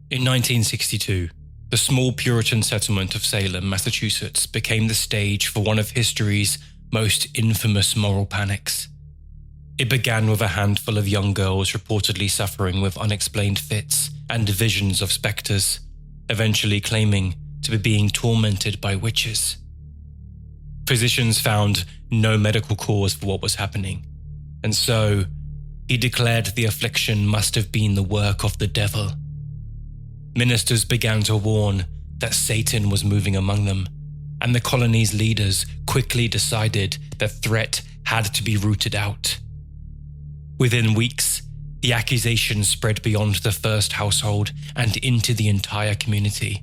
In 1962, the small Puritan settlement of Salem, Massachusetts, became the stage for one of history's most infamous moral panics. It began with a handful of young girls reportedly suffering with unexplained fits and visions of spectres, eventually claiming to be being tormented by witches. Physicians found no medical cause for what was happening, and so he declared the affliction must have been the work of the devil. Ministers began to warn that Satan was moving among them, and the colony's leaders quickly decided the threat had to be rooted out. Within weeks, the accusation spread beyond the first household and into the entire community.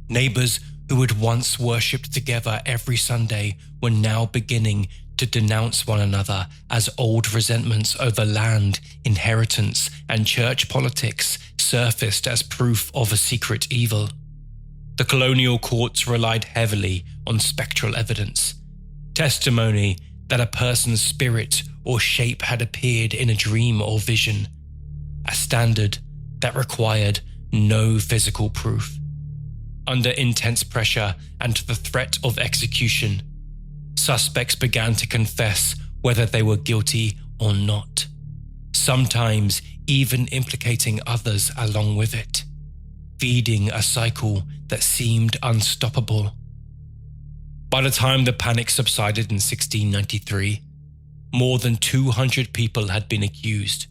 Neighbors who had once worshipped together every Sunday were now beginning to denounce one another as old resentments over land, inheritance, and church politics surfaced as proof of a secret evil. The colonial courts relied heavily on spectral evidence, testimony that a person's spirit or shape had appeared in a dream or vision, a standard that required no physical proof. Under intense pressure and the threat of execution, suspects began to confess whether they were guilty or not, sometimes even implicating others along with it, feeding a cycle that seemed unstoppable. By the time the panic subsided in 1693, more than 200 people had been accused,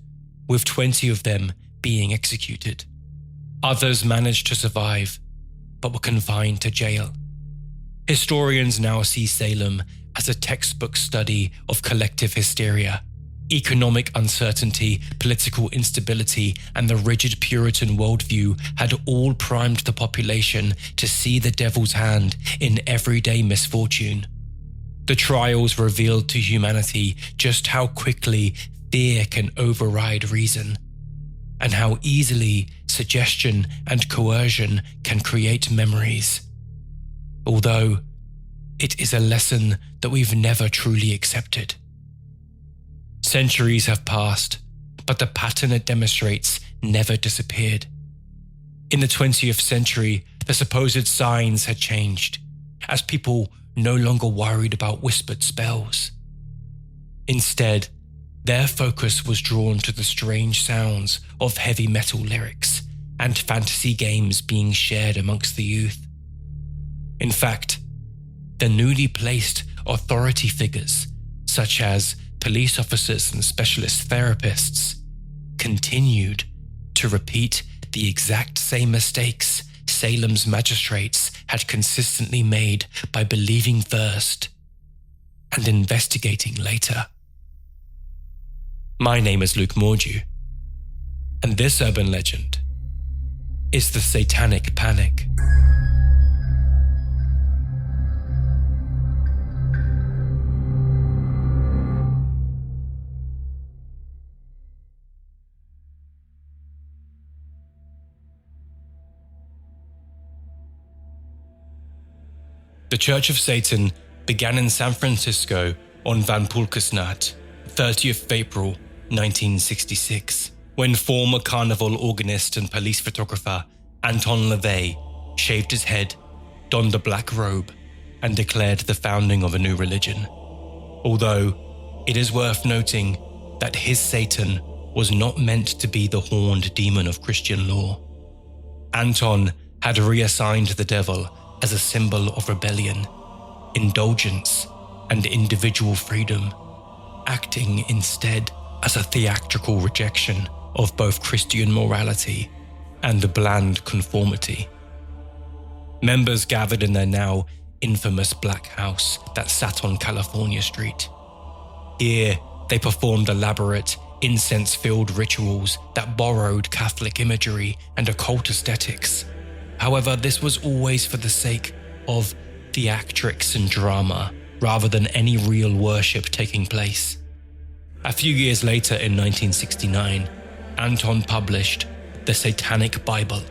with 20 of them being executed. Others managed to survive, but were confined to jail. Historians now see Salem as a textbook study of collective hysteria. Economic uncertainty, political instability, and the rigid Puritan worldview had all primed the population to see the devil's hand in everyday misfortune. The trials revealed to humanity just how quickly fear can override reason, and how easily suggestion and coercion can create memories. Although it is a lesson that we've never truly accepted. Centuries have passed, but the pattern it demonstrates never disappeared. In the 20th century, the supposed signs had changed, as people no longer worried about whispered spells. Instead, their focus was drawn to the strange sounds of heavy metal lyrics and fantasy games being shared amongst the youth. In fact, the newly placed authority figures, such as police officers and specialist therapists, continued to repeat the exact same mistakes Salem's magistrates had consistently made by believing first and investigating later. My name is Luke Mordew, and this urban legend is the Satanic Panic. The Church of Satan began in San Francisco on Van Pulkesnacht, 30th of April, 1966, when former carnival organist and police photographer Anton LaVey shaved his head, donned a black robe, and declared the founding of a new religion. Although it is worth noting that his Satan was not meant to be the horned demon of Christian law. Anton had reassigned the devil as a symbol of rebellion, indulgence, and individual freedom, acting instead as a theatrical rejection of both Christian morality and the bland conformity. Members gathered in their now infamous Black House that sat on California Street. Here, they performed elaborate, incense-filled rituals that borrowed Catholic imagery and occult aesthetics. However, this was always for the sake of theatrics and drama, rather than any real worship taking place. A few years later, in 1969, Anton published the Satanic Bible,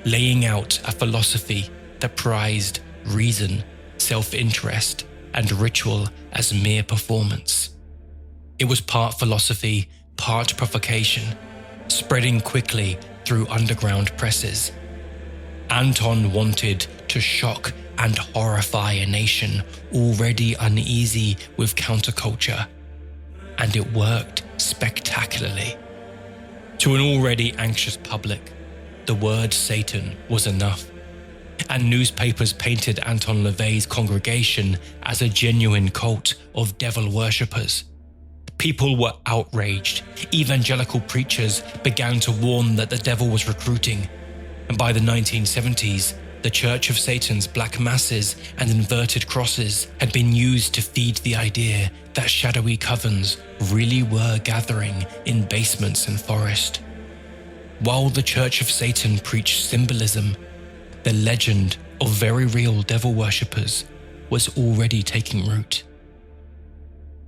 laying out a philosophy that prized reason, self-interest, and ritual as mere performance. It was part philosophy, part provocation, spreading quickly through underground presses. Anton wanted to shock and horrify a nation already uneasy with counterculture, and it worked spectacularly. To an already anxious public, the word Satan was enough, and newspapers painted Anton LaVey's congregation as a genuine cult of devil worshippers. People were outraged. Evangelical preachers began to warn that the devil was recruiting, and by the 1970s, the Church of Satan's black masses and inverted crosses had been used to feed the idea that shadowy covens really were gathering in basements and forest. While the Church of Satan preached symbolism, the legend of very real devil worshippers was already taking root.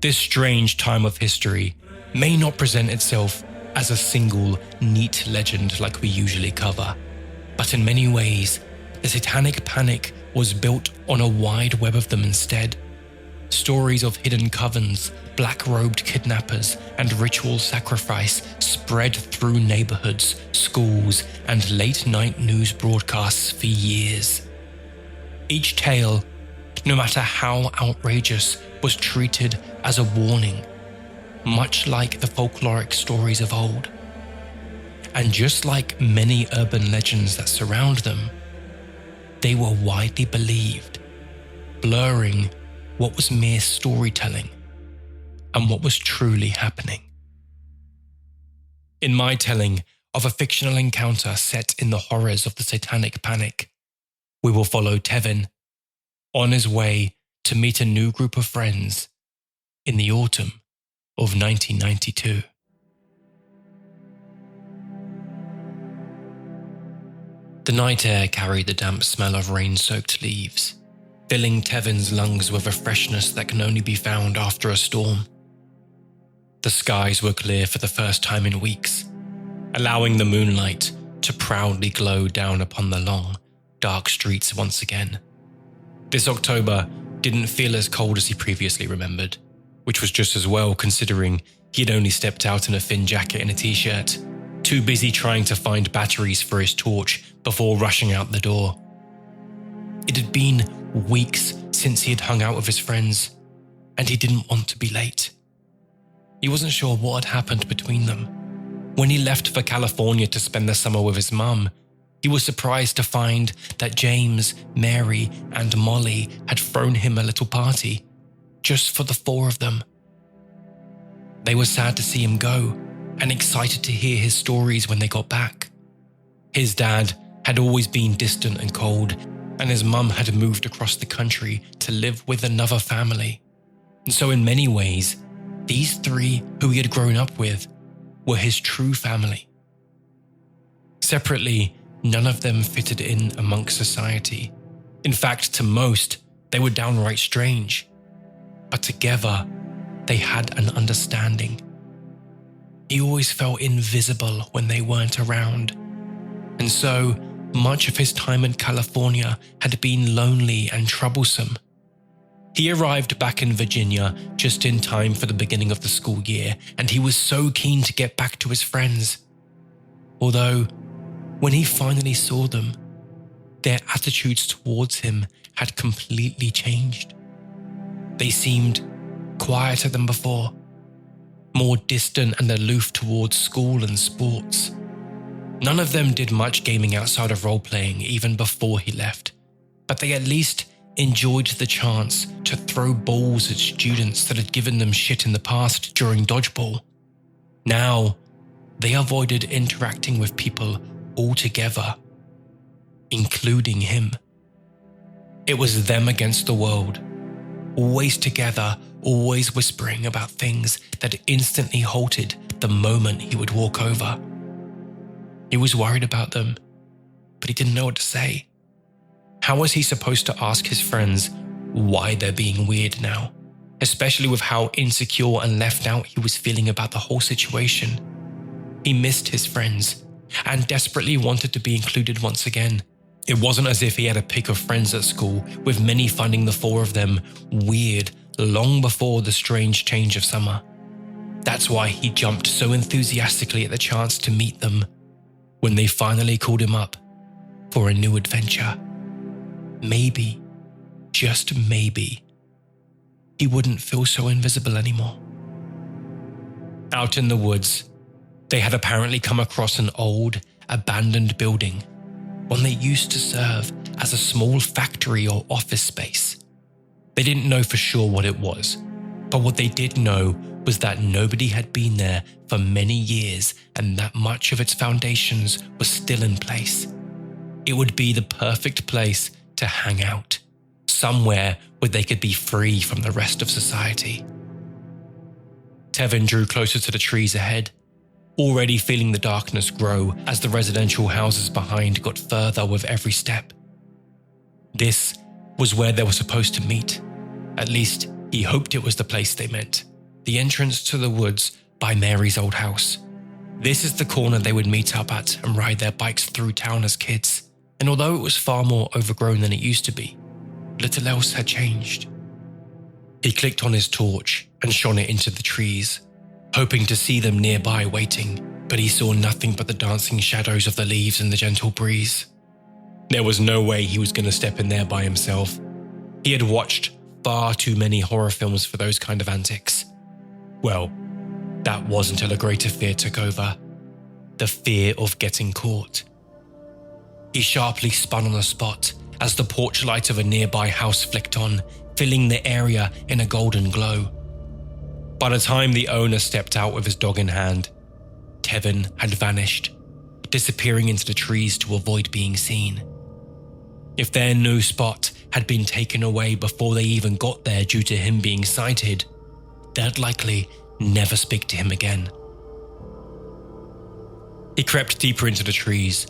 This strange time of history may not present itself as a single, neat legend like we usually cover, but in many ways, the Satanic Panic was built on a wide web of them instead. Stories of hidden covens, black-robed kidnappers, and ritual sacrifice spread through neighborhoods, schools, and late-night news broadcasts for years. Each tale, no matter how outrageous, was treated as a warning, much like the folkloric stories of old. And just like many urban legends that surround them, they were widely believed, blurring what was mere storytelling and what was truly happening. In my telling of a fictional encounter set in the horrors of the Satanic Panic, we will follow Tevin on his way to meet a new group of friends in the autumn of 1992. The night air carried the damp smell of rain-soaked leaves, filling Tevin's lungs with a freshness that can only be found after a storm. The skies were clear for the first time in weeks, allowing the moonlight to proudly glow down upon the long, dark streets once again. This October didn't feel as cold as he previously remembered, which was just as well considering he had only stepped out in a thin jacket and a t-shirt, too busy trying to find batteries for his torch before rushing out the door. It had been weeks since he had hung out with his friends, and he didn't want to be late. He wasn't sure what had happened between them. When he left for California to spend the summer with his mum, he was surprised to find that James, Mary, and Molly had thrown him a little party, just for the four of them. They were sad to see him go, and excited to hear his stories when they got back. His dad had always been distant and cold, and his mum had moved across the country to live with another family. And so in many ways, these three who he had grown up with were his true family. Separately, none of them fitted in amongst society. In fact, to most, they were downright strange. But together, they had an understanding. He always felt invisible when they weren't around. And so, much of his time in California had been lonely and troublesome. He arrived back in Virginia just in time for the beginning of the school year, and he was so keen to get back to his friends. Although, when he finally saw them, their attitudes towards him had completely changed. They seemed quieter than before, more distant and aloof towards school and sports. None of them did much gaming outside of role-playing even before he left, but they at least enjoyed the chance to throw balls at students that had given them shit in the past during dodgeball. Now, they avoided interacting with people altogether, including him. It was them against the world, always together, always whispering about things that instantly halted the moment he would walk over. He was worried about them, but he didn't know what to say. How was he supposed to ask his friends why they're being weird now, especially with how insecure and left out he was feeling about the whole situation? He missed his friends and desperately wanted to be included once again. It wasn't as if he had a pick of friends at school, with many finding the four of them weird long before the strange change of summer. That's why he jumped so enthusiastically at the chance to meet them. when they finally called him up for a new adventure. Maybe, just maybe, he wouldn't feel so invisible anymore. Out in the woods, they had apparently come across an old, abandoned building, one that used to serve as a small factory or office space. They didn't know for sure what it was, but what they did know was that nobody had been there for many years and that much of its foundations was still in place. It would be the perfect place to hang out, somewhere where they could be free from the rest of society. Tevin drew closer to the trees ahead, already feeling the darkness grow as the residential houses behind got further with every step. This was where they were supposed to meet. At least, he hoped it was the place they meant. The entrance to the woods by Mary's old house. This is the corner they would meet up at and ride their bikes through town as kids. And although it was far more overgrown than it used to be, little else had changed. He clicked on his torch and shone it into the trees, hoping to see them nearby waiting, but he saw nothing but the dancing shadows of the leaves in the gentle breeze. There was no way he was going to step in there by himself. He had watched far too many horror films for those kind of antics. Well, that was until a greater fear took over. The fear of getting caught. He sharply spun on the spot as the porch light of a nearby house flicked on, filling the area in a golden glow. By the time the owner stepped out with his dog in hand, Tevin had vanished, disappearing into the trees to avoid being seen. If their new spot had been taken away before they even got there due to him being sighted, they'd likely never speak to him again. He crept deeper into the trees,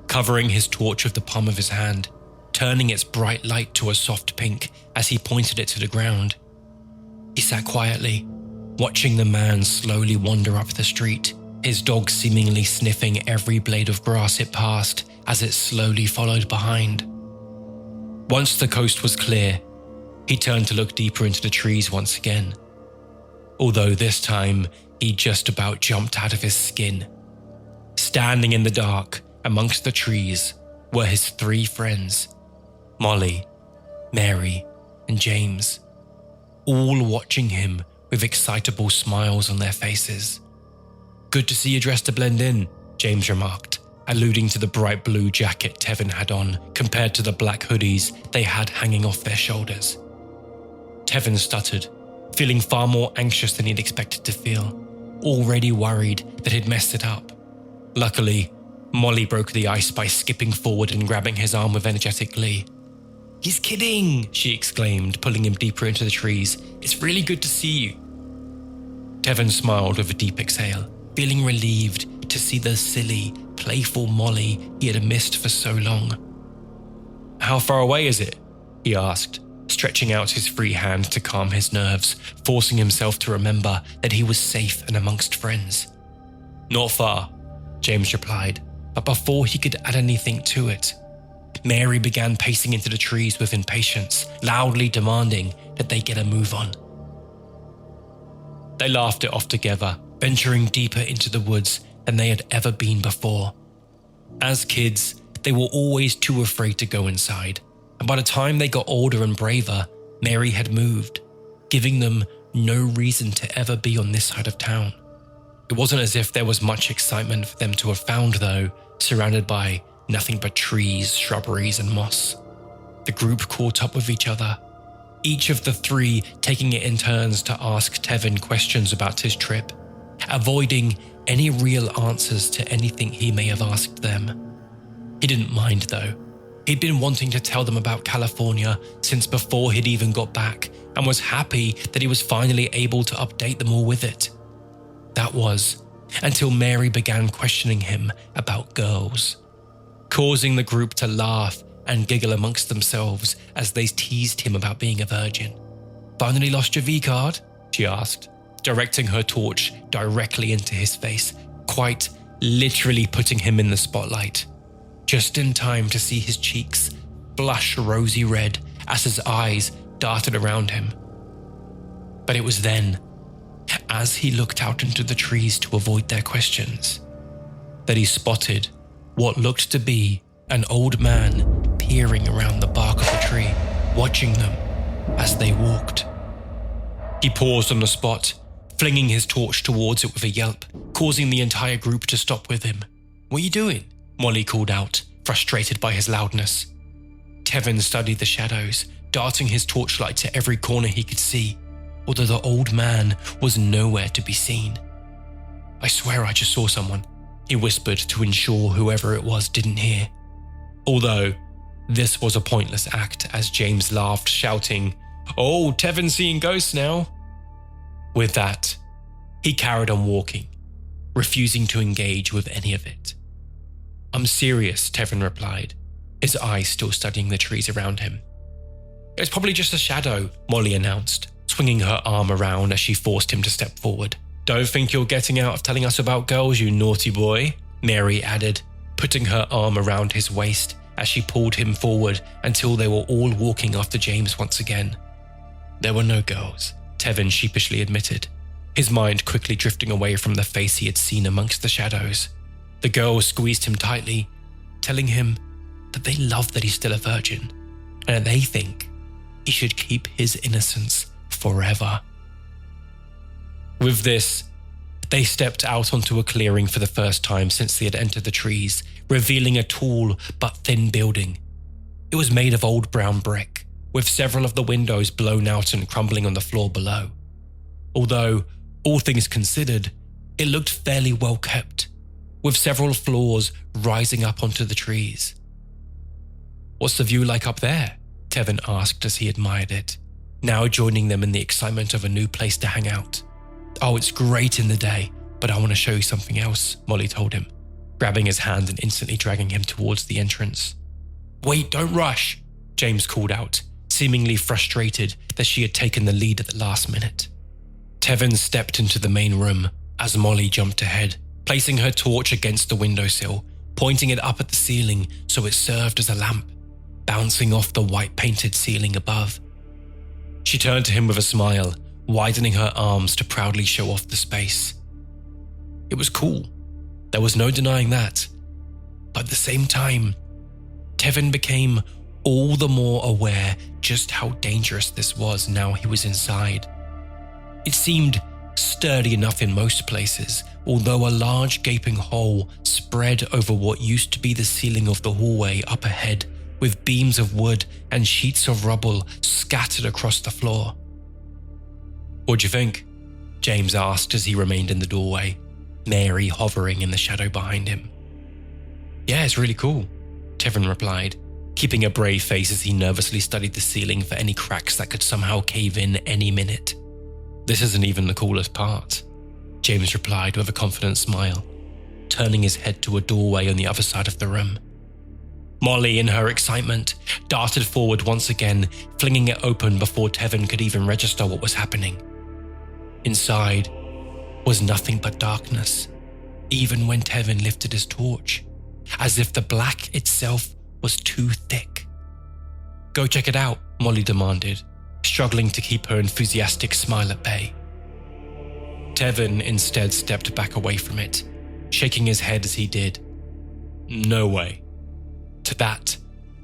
covering his torch with the palm of his hand, turning its bright light to a soft pink as he pointed it to the ground. He sat quietly, watching the man slowly wander up the street, his dog seemingly sniffing every blade of grass it passed as it slowly followed behind. Once the coast was clear, he turned to look deeper into the trees once again, although this time he just about jumped out of his skin. Standing in the dark amongst the trees were his three friends, Molly, Mary, and James, all watching him with excitable smiles on their faces. "Good to see you dressed to blend in," James remarked, alluding to the bright blue jacket Tevin had on compared to the black hoodies they had hanging off their shoulders. Tevin stuttered, feeling far more anxious than he'd expected to feel, already worried that he'd messed it up. Luckily, Molly broke the ice by skipping forward and grabbing his arm with energetic glee. "He's kidding," she exclaimed, pulling him deeper into the trees. "It's really good to see you." Tevin smiled with a deep exhale, feeling relieved to see the silly, playful Molly he had missed for so long. "How far away is it?" he asked, stretching out his free hand to calm his nerves, forcing himself to remember that he was safe and amongst friends. "Not far," James replied, but before he could add anything to it, Mary began pacing into the trees with impatience, loudly demanding that they get a move on. They laughed it off together, venturing deeper into the woods than they had ever been before. As kids, they were always too afraid to go inside, and by the time they got older and braver, Mary had moved, giving them no reason to ever be on this side of town. It wasn't as if there was much excitement for them to have found, though, surrounded by nothing but trees, shrubberies, and moss. The group caught up with each other, each of the three taking it in turns to ask Tevin questions about his trip, avoiding any real answers to anything he may have asked them. He didn't mind, though. He'd been wanting to tell them about California since before he'd even got back, and was happy that he was finally able to update them all with it. That was until Mary began questioning him about girls, causing the group to laugh and giggle amongst themselves as they teased him about being a virgin. "Finally lost your V-card?" she asked, directing her torch directly into his face, quite literally putting him in the spotlight, just in time to see his cheeks blush rosy red as his eyes darted around him. But it was then, as he looked out into the trees to avoid their questions, that he spotted what looked to be an old man peering around the bark of the tree, watching them as they walked. He paused on the spot, flinging his torch towards it with a yelp, causing the entire group to stop with him. "What are you doing?" Molly called out, frustrated by his loudness. Tevin studied the shadows, darting his torchlight to every corner he could see, although the old man was nowhere to be seen. "I swear I just saw someone," he whispered to ensure whoever it was didn't hear. Although, this was a pointless act as James laughed, shouting, "Oh, Tevin's seeing ghosts now." With that, he carried on walking, refusing to engage with any of it. "I'm serious," Tevin replied, his eyes still studying the trees around him. "It's probably just a shadow," Molly announced, swinging her arm around as she forced him to step forward. "Don't think you're getting out of telling us about girls, you naughty boy," Mary added, putting her arm around his waist as she pulled him forward until they were all walking after James once again. "There were no girls," Tevin sheepishly admitted, his mind quickly drifting away from the face he had seen amongst the shadows. The girls squeezed him tightly, telling him that they love that he's still a virgin and that they think he should keep his innocence forever. With this, they stepped out onto a clearing for the first time since they had entered the trees, revealing a tall but thin building. It was made of old brown brick, with several of the windows blown out and crumbling on the floor below. Although, all things considered, it looked fairly well kept, with several floors rising up onto the trees. "What's the view like up there?" Tevin asked as he admired it, now joining them in the excitement of a new place to hang out. "Oh, it's great in the day, but I want to show you something else," Molly told him, grabbing his hand and instantly dragging him towards the entrance. "Wait, don't rush," James called out, seemingly frustrated that she had taken the lead at the last minute. Tevin stepped into the main room as Molly jumped ahead, placing her torch against the windowsill, pointing it up at the ceiling so it served as a lamp, bouncing off the white-painted ceiling above. She turned to him with a smile, widening her arms to proudly show off the space. It was cool. There was no denying that. But at the same time, Tevin became all the more aware just how dangerous this was now he was inside. It seemed sturdy enough in most places, although a large gaping hole spread over what used to be the ceiling of the hallway up ahead, with beams of wood and sheets of rubble scattered across the floor. "What'd you think?" James asked as he remained in the doorway, Mary hovering in the shadow behind him. "Yeah, it's really cool," Tevin replied, keeping a brave face as he nervously studied the ceiling for any cracks that could somehow cave in any minute. "This isn't even the coolest part," James replied with a confident smile, turning his head to a doorway on the other side of the room. Molly, in her excitement, darted forward once again, flinging it open before Tevin could even register what was happening. Inside was nothing but darkness, even when Tevin lifted his torch, as if the black itself was too thick. "Go check it out," Molly demanded, struggling to keep her enthusiastic smile at bay. Tevin instead stepped back away from it, shaking his head as he did. "No way." To that,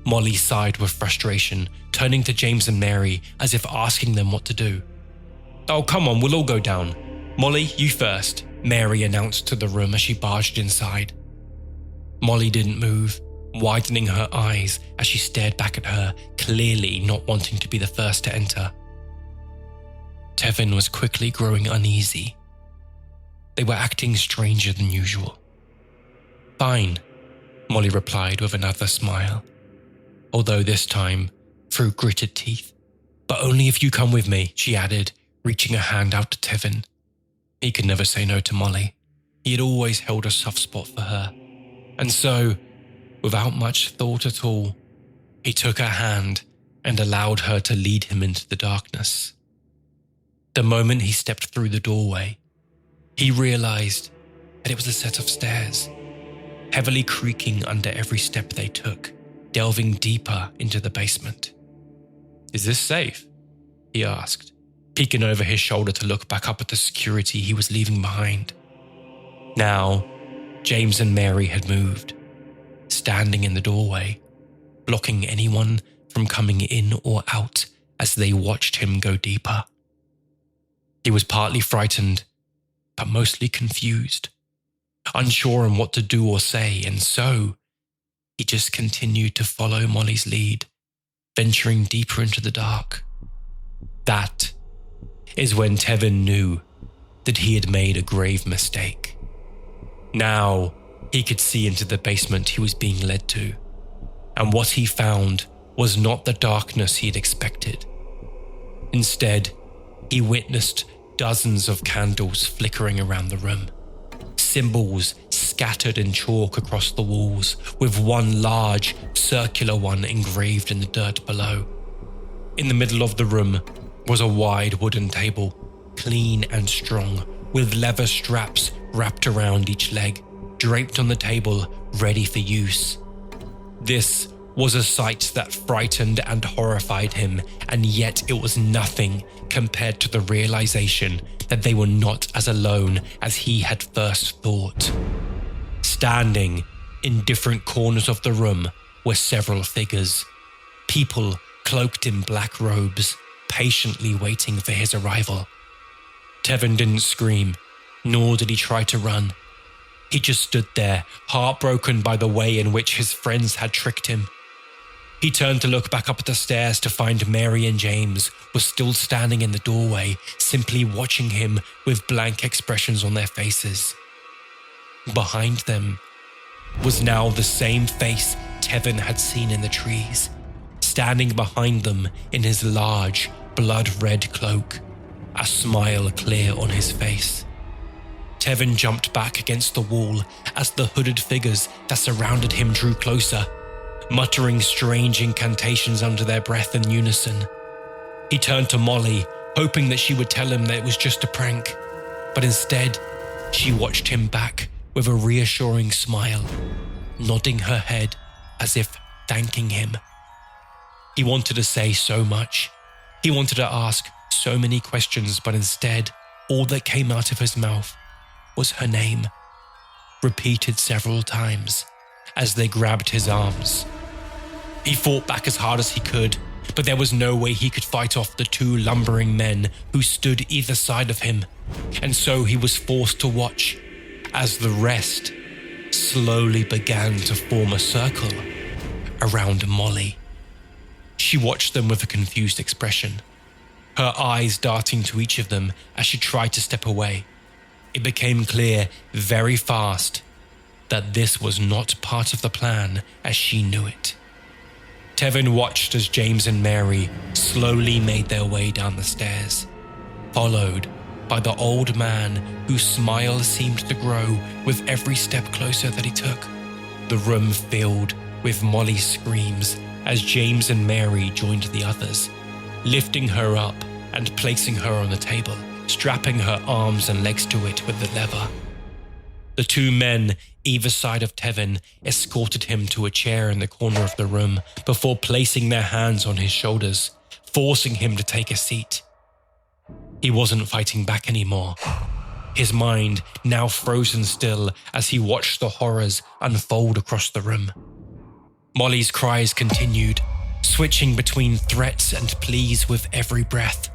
Molly sighed with frustration, turning to James and Mary as if asking them what to do. "Oh, come on, we'll all go down. Molly, you first," Mary announced to the room as she barged inside. Molly didn't move, widening her eyes as she stared back at her, clearly not wanting to be the first to enter. Tevin was quickly growing uneasy. They were acting stranger than usual. "Fine," Molly replied with another smile, although this time through gritted teeth. "But only if you come with me," she added, reaching a hand out to Tevin. He could never say no to Molly. He had always held a soft spot for her. And so, without much thought at all, he took her hand and allowed her to lead him into the darkness. The moment he stepped through the doorway, he realized that it was a set of stairs, heavily creaking under every step they took, delving deeper into the basement. "Is this safe?" he asked, peeking over his shoulder to look back up at the security he was leaving behind. Now, James and Mary had moved, standing in the doorway, blocking anyone from coming in or out as they watched him go deeper. He was partly frightened, but mostly confused, unsure on what to do or say, and so he just continued to follow Molly's lead, venturing deeper into the dark. That is when Tevin knew that he had made a grave mistake. Now he could see into the basement he was being led to, and what he found was not the darkness he had expected. Instead, he witnessed dozens of candles flickering around the room, symbols scattered in chalk across the walls, with one large, circular one engraved in the dirt below. In the middle of the room was a wide wooden table, clean and strong, with leather straps wrapped around each leg, draped on the table, ready for use. This was a sight that frightened and horrified him, and yet it was nothing compared to the realization that they were not as alone as he had first thought. Standing in different corners of the room were several figures, people cloaked in black robes, patiently waiting for his arrival. Tevin didn't scream, nor did he try to run. He just stood there, heartbroken by the way in which his friends had tricked him. He turned to look back up the stairs to find Mary and James were still standing in the doorway, simply watching him with blank expressions on their faces. Behind them was now the same face Tevin had seen in the trees, standing behind them in his large, blood-red cloak, a smile clear on his face. Tevin jumped back against the wall as the hooded figures that surrounded him drew closer, muttering strange incantations under their breath in unison. He turned to Molly, hoping that she would tell him that it was just a prank, but instead, she watched him back with a reassuring smile, nodding her head as if thanking him. He wanted to say so much. He wanted to ask so many questions, but instead, all that came out of his mouth was her name, repeated several times as they grabbed his arms. He fought back as hard as he could, but there was no way he could fight off the two lumbering men who stood either side of him, and so he was forced to watch as the rest slowly began to form a circle around Molly. She watched them with a confused expression, her eyes darting to each of them as she tried to step away. It became clear very fast that this was not part of the plan as she knew it. Tevin watched as James and Mary slowly made their way down the stairs, followed by the old man whose smile seemed to grow with every step closer that he took. The room filled with Molly's screams as James and Mary joined the others, lifting her up and placing her on the table, strapping her arms and legs to it with the lever. The two men either side of Tevin escorted him to a chair in the corner of the room before placing their hands on his shoulders, forcing him to take a seat. He wasn't fighting back anymore, his mind now frozen still as he watched the horrors unfold across the room. Molly's cries continued, switching between threats and pleas with every breath,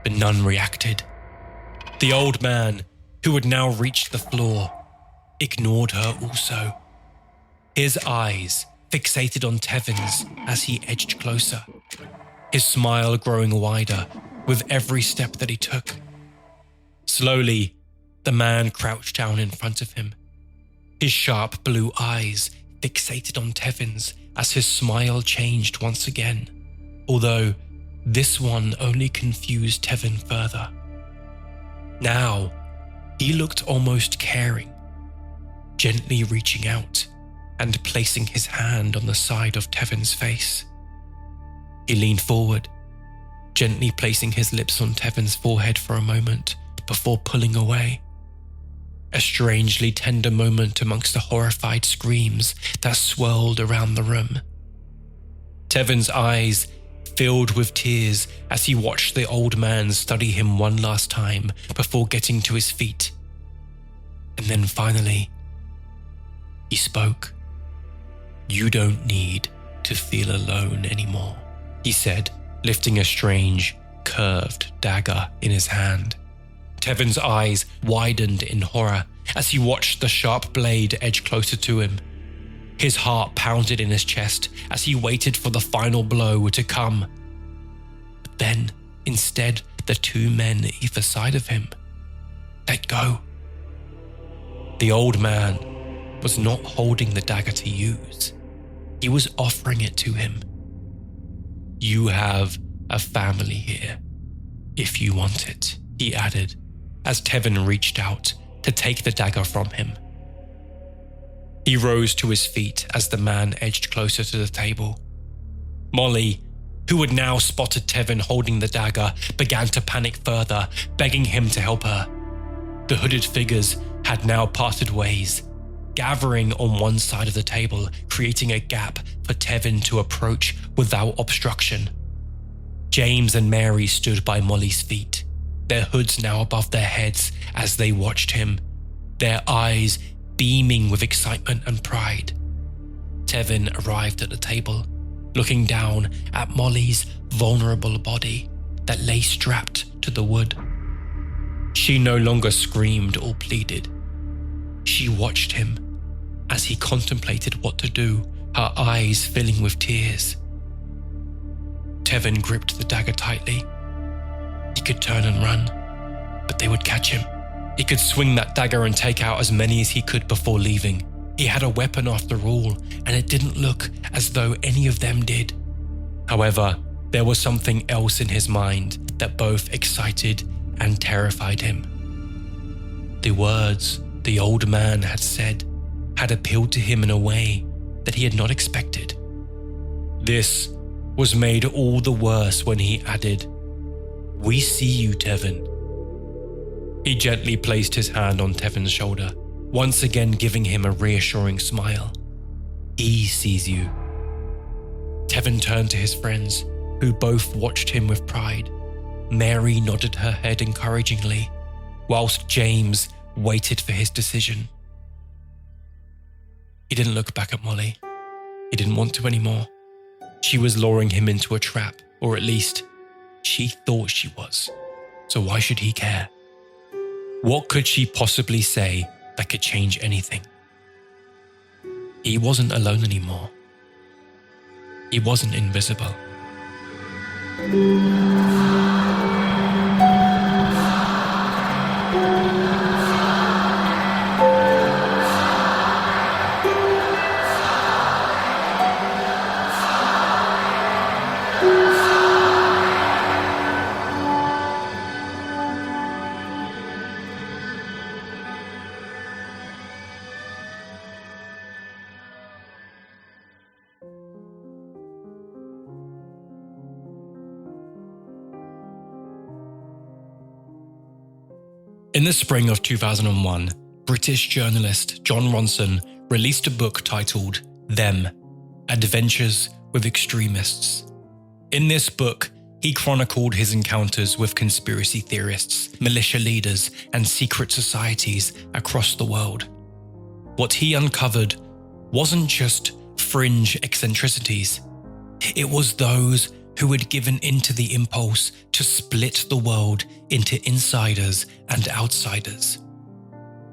but none reacted. The old man, who had now reached the floor, ignored her also, his eyes fixated on Tevin's as he edged closer, his smile growing wider with every step that he took. Slowly, the man crouched down in front of him, his sharp blue eyes fixated on Tevin's as his smile changed once again, although this one only confused Tevin further. Now, he looked almost caring, gently reaching out and placing his hand on the side of Tevin's face. He leaned forward, gently placing his lips on Tevin's forehead for a moment before pulling away. A strangely tender moment amongst the horrified screams that swirled around the room. Tevin's eyes filled with tears as he watched the old man study him one last time before getting to his feet. And then finally, he spoke. "You don't need to feel alone anymore," he said, lifting a strange, curved dagger in his hand. Tevin's eyes widened in horror as he watched the sharp blade edge closer to him. His heart pounded in his chest as he waited for the final blow to come. But then, instead, the two men either side of him let go. The old man was not holding the dagger to use. He was offering it to him. "You have a family here, if you want it," he added, as Tevin reached out to take the dagger from him. He rose to his feet as the man edged closer to the table. Molly, who had now spotted Tevin holding the dagger, began to panic further, begging him to help her. The hooded figures had now parted ways, gathering on one side of the table, creating a gap for Tevin to approach without obstruction. James and Mary stood by Molly's feet, their hoods now above their heads as they watched him, their eyes beaming with excitement and pride. Tevin arrived at the table, looking down at Molly's vulnerable body that lay strapped to the wood. She no longer screamed or pleaded. She watched him as he contemplated what to do, her eyes filling with tears. Tevin gripped the dagger tightly. He could turn and run, but they would catch him. He could swing that dagger and take out as many as he could before leaving. He had a weapon after all, and it didn't look as though any of them did. However, there was something else in his mind that both excited and terrified him. The words the old man had said had appealed to him in a way that he had not expected. This was made all the worse when he added, "We see you, Tevin." He gently placed his hand on Tevin's shoulder, once again giving him a reassuring smile. "He sees you." Tevin turned to his friends, who both watched him with pride. Mary nodded her head encouragingly, whilst James waited for his decision. He didn't look back at Molly. He didn't want to anymore. She was luring him into a trap, or at least, she thought she was. So why should he care? What could she possibly say that could change anything? He wasn't alone anymore. He wasn't invisible. In the spring of 2001, British journalist John Ronson released a book titled Them: Adventures with Extremists. In this book, he chronicled his encounters with conspiracy theorists, militia leaders, and secret societies across the world. What he uncovered wasn't just fringe eccentricities. It was those who had given into the impulse to split the world into insiders and outsiders,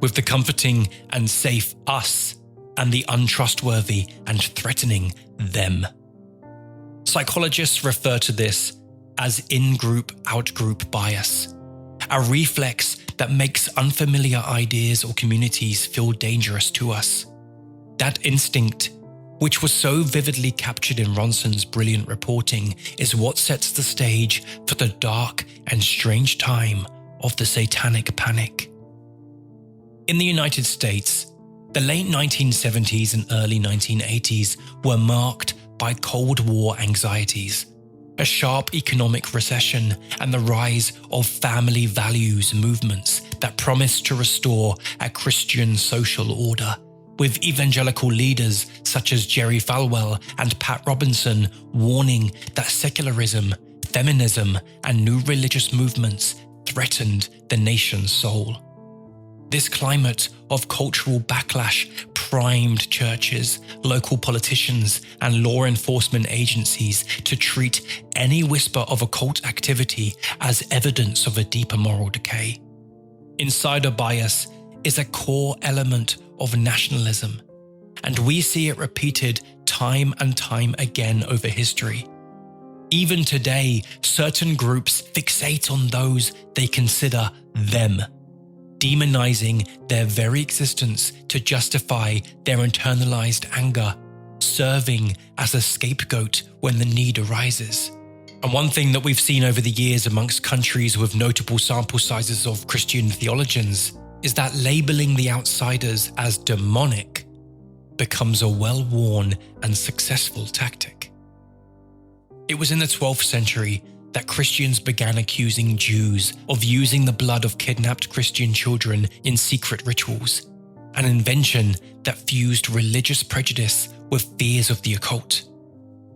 with the comforting and safe us and the untrustworthy and threatening them. Psychologists refer to this as in-group, out-group bias, a reflex that makes unfamiliar ideas or communities feel dangerous to us. That instinct, which was so vividly captured in Ronson's brilliant reporting, is what sets the stage for the dark and strange time of the Satanic Panic. In the United States, the late 1970s and early 1980s were marked by Cold War anxieties, a sharp economic recession, and the rise of family values movements that promised to restore a Christian social order, with evangelical leaders such as Jerry Falwell and Pat Robinson warning that secularism, feminism, and new religious movements threatened the nation's soul. This climate of cultural backlash primed churches, local politicians, and law enforcement agencies to treat any whisper of occult activity as evidence of a deeper moral decay. Insider bias is a core element of nationalism, and we see it repeated time and time again over history. Even today, certain groups fixate on those they consider them, demonizing their very existence to justify their internalized anger, serving as a scapegoat when the need arises. And one thing that we've seen over the years amongst countries with notable sample sizes of Christian theologians is that labeling the outsiders as demonic becomes a well-worn and successful tactic. It was in the 12th century that Christians began accusing Jews of using the blood of kidnapped Christian children in secret rituals, an invention that fused religious prejudice with fears of the occult.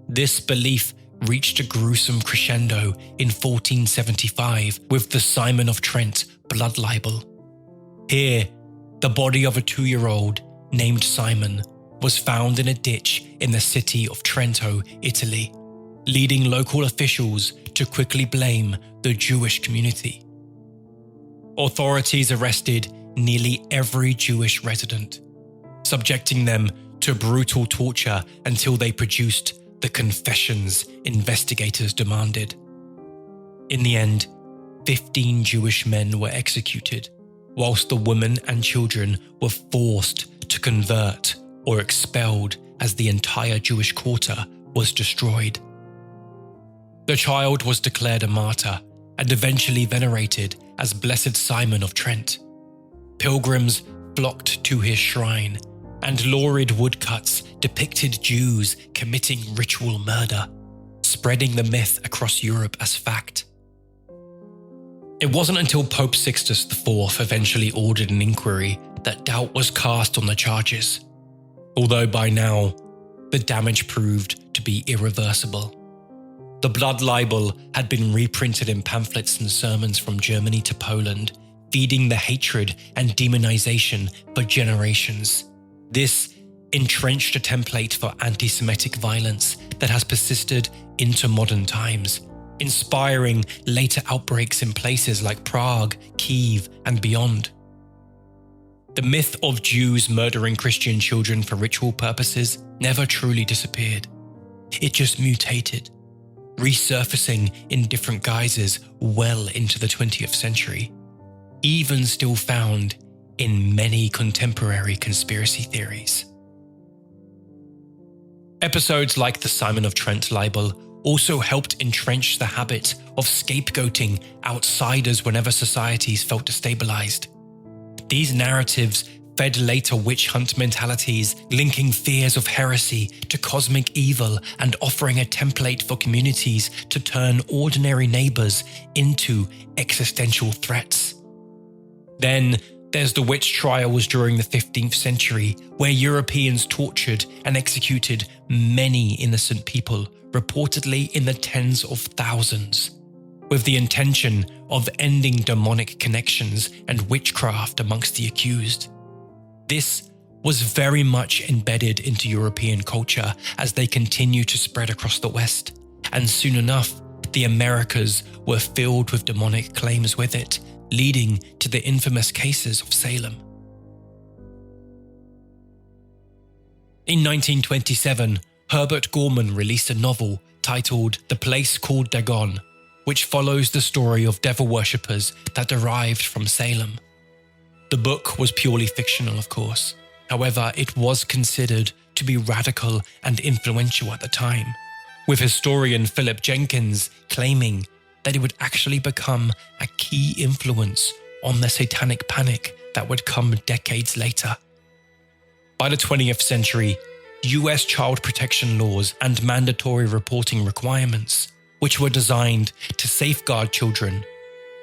This belief reached a gruesome crescendo in 1475 with the Simon of Trent blood libel. Here, the body of a 2-year-old named Simon was found in a ditch in the city of Trento, Italy, leading local officials to quickly blame the Jewish community. Authorities arrested nearly every Jewish resident, subjecting them to brutal torture until they produced the confessions investigators demanded. In the end, 15 Jewish men were executed, whilst the women and children were forced to convert or expelled as the entire Jewish quarter was destroyed. The child was declared a martyr and eventually venerated as Blessed Simon of Trent. Pilgrims flocked to his shrine, and lurid woodcuts depicted Jews committing ritual murder, spreading the myth across Europe as fact. It wasn't until Pope Sixtus IV eventually ordered an inquiry that doubt was cast on the charges, although by now, the damage proved to be irreversible. The blood libel had been reprinted in pamphlets and sermons from Germany to Poland, feeding the hatred and demonization for generations. This entrenched a template for anti-Semitic violence that has persisted into modern times, inspiring later outbreaks in places like Prague, Kiev, and beyond. The myth of Jews murdering Christian children for ritual purposes never truly disappeared. It just mutated, resurfacing in different guises well into the 20th century, even still found in many contemporary conspiracy theories. Episodes like the Simon of Trent libel also helped entrench the habit of scapegoating outsiders whenever societies felt destabilized. These narratives fed later witch hunt mentalities, linking fears of heresy to cosmic evil and offering a template for communities to turn ordinary neighbors into existential threats. Then there's the witch trials during the 15th century, where Europeans tortured and executed many innocent people, reportedly in the tens of thousands, with the intention of ending demonic connections and witchcraft amongst the accused. This was very much embedded into European culture as they continued to spread across the West, and soon enough, the Americas were filled with demonic claims with it, leading to the infamous cases of Salem. In 1927, Herbert Gorman released a novel titled The Place Called Dagon, which follows the story of devil worshippers that derived from Salem. The book was purely fictional, of course. However, it was considered to be radical and influential at the time, with historian Philip Jenkins claiming that it would actually become a key influence on the Satanic Panic that would come decades later. By the 20th century, US child protection laws and mandatory reporting requirements, which were designed to safeguard children,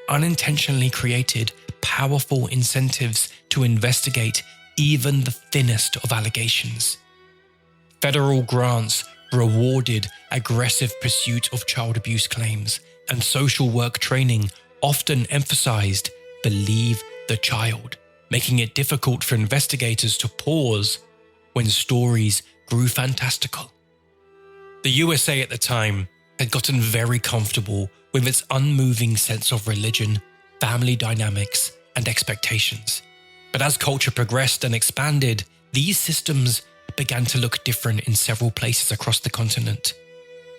unintentionally created powerful incentives to investigate even the thinnest of allegations. Federal grants rewarded aggressive pursuit of child abuse claims, and social work training often emphasized believe the child, making it difficult for investigators to pause when stories grew fantastical. The USA at the time had gotten very comfortable with its unmoving sense of religion, family dynamics, and expectations. But as culture progressed and expanded, these systems began to look different in several places across the continent.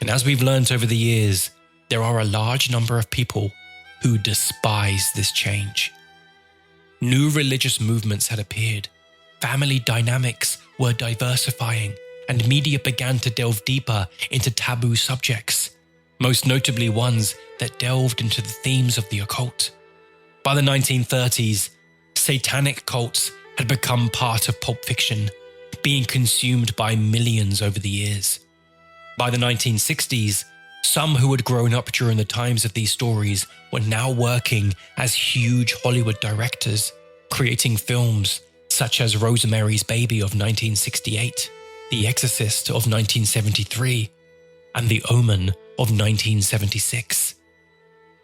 And as we've learned over the years, there are a large number of people who despise this change. New religious movements had appeared, family dynamics were diversifying, and media began to delve deeper into taboo subjects, most notably ones that delved into the themes of the occult. By the 1930s, satanic cults had become part of pulp fiction, being consumed by millions over the years. By the 1960s, some who had grown up during the times of these stories were now working as huge Hollywood directors, creating films such as Rosemary's Baby of 1968, The Exorcist of 1973, and The Omen of 1976.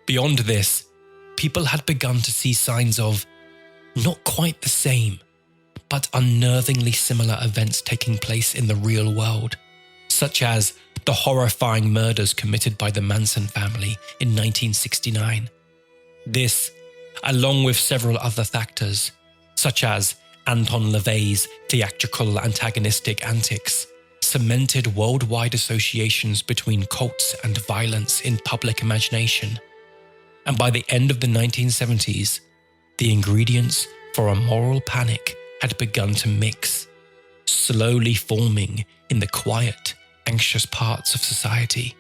Beyond this, people had begun to see signs of not quite the same, but unnervingly similar events taking place in the real world, such as the horrifying murders committed by the Manson family in 1969. This, along with several other factors, such as Anton LaVey's theatrical antagonistic antics, cemented worldwide associations between cults and violence in public imagination. And by the end of the 1970s, the ingredients for a moral panic had begun to mix, slowly forming in the quiet, anxious parts of society.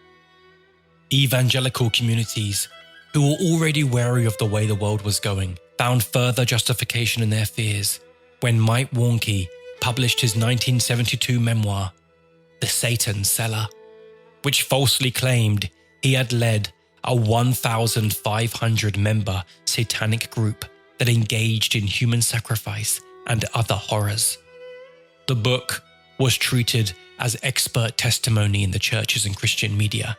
Evangelical communities, who were already wary of the way the world was going, found further justification in their fears when Mike Warnke published his 1972 memoir, The Satan Cellar, which falsely claimed he had led a 1,500-member satanic group that engaged in human sacrifice and other horrors. The book was treated as expert testimony in the churches and Christian media,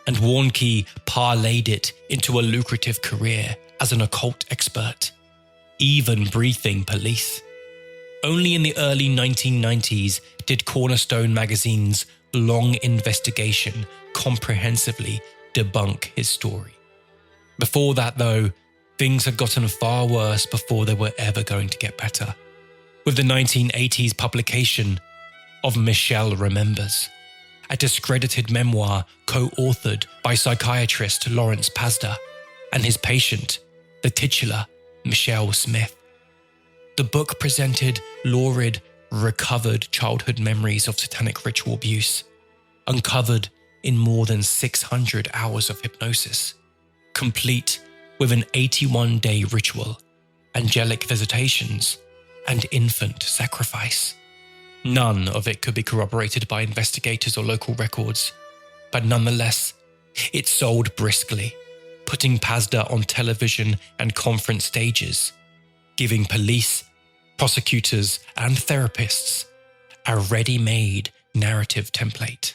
and Warnke parlayed it into a lucrative career as an occult expert, even briefing police. Only in the early 1990s did Cornerstone magazine's long investigation comprehensively debunk his story. Before that, though, things had gotten far worse before they were ever going to get better, with the 1980s publication of Michelle Remembers, a discredited memoir co-authored by psychiatrist Lawrence Pasda and his patient, the titular Michelle Smith. The book presented lurid, recovered childhood memories of satanic ritual abuse, uncovered in more than 600 hours of hypnosis, complete with an 81-day ritual, angelic visitations, and infant sacrifice. None of it could be corroborated by investigators or local records, but nonetheless, it sold briskly, putting Pasda on television and conference stages, giving police, prosecutors, and therapists a ready-made narrative template.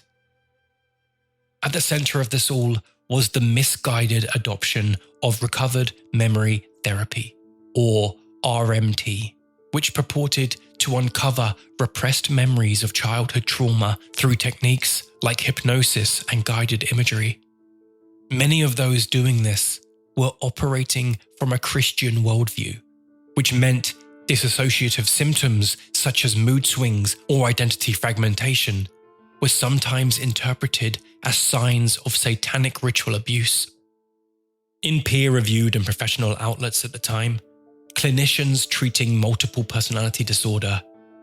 At the center of this all was the misguided adoption of recovered memory therapy, or RMT, which purported to uncover repressed memories of childhood trauma through techniques like hypnosis and guided imagery. Many of those doing this were operating from a Christian worldview, which meant dissociative symptoms such as mood swings or identity fragmentation were sometimes interpreted as signs of satanic ritual abuse. In peer-reviewed and professional outlets at the time, clinicians treating multiple personality disorder,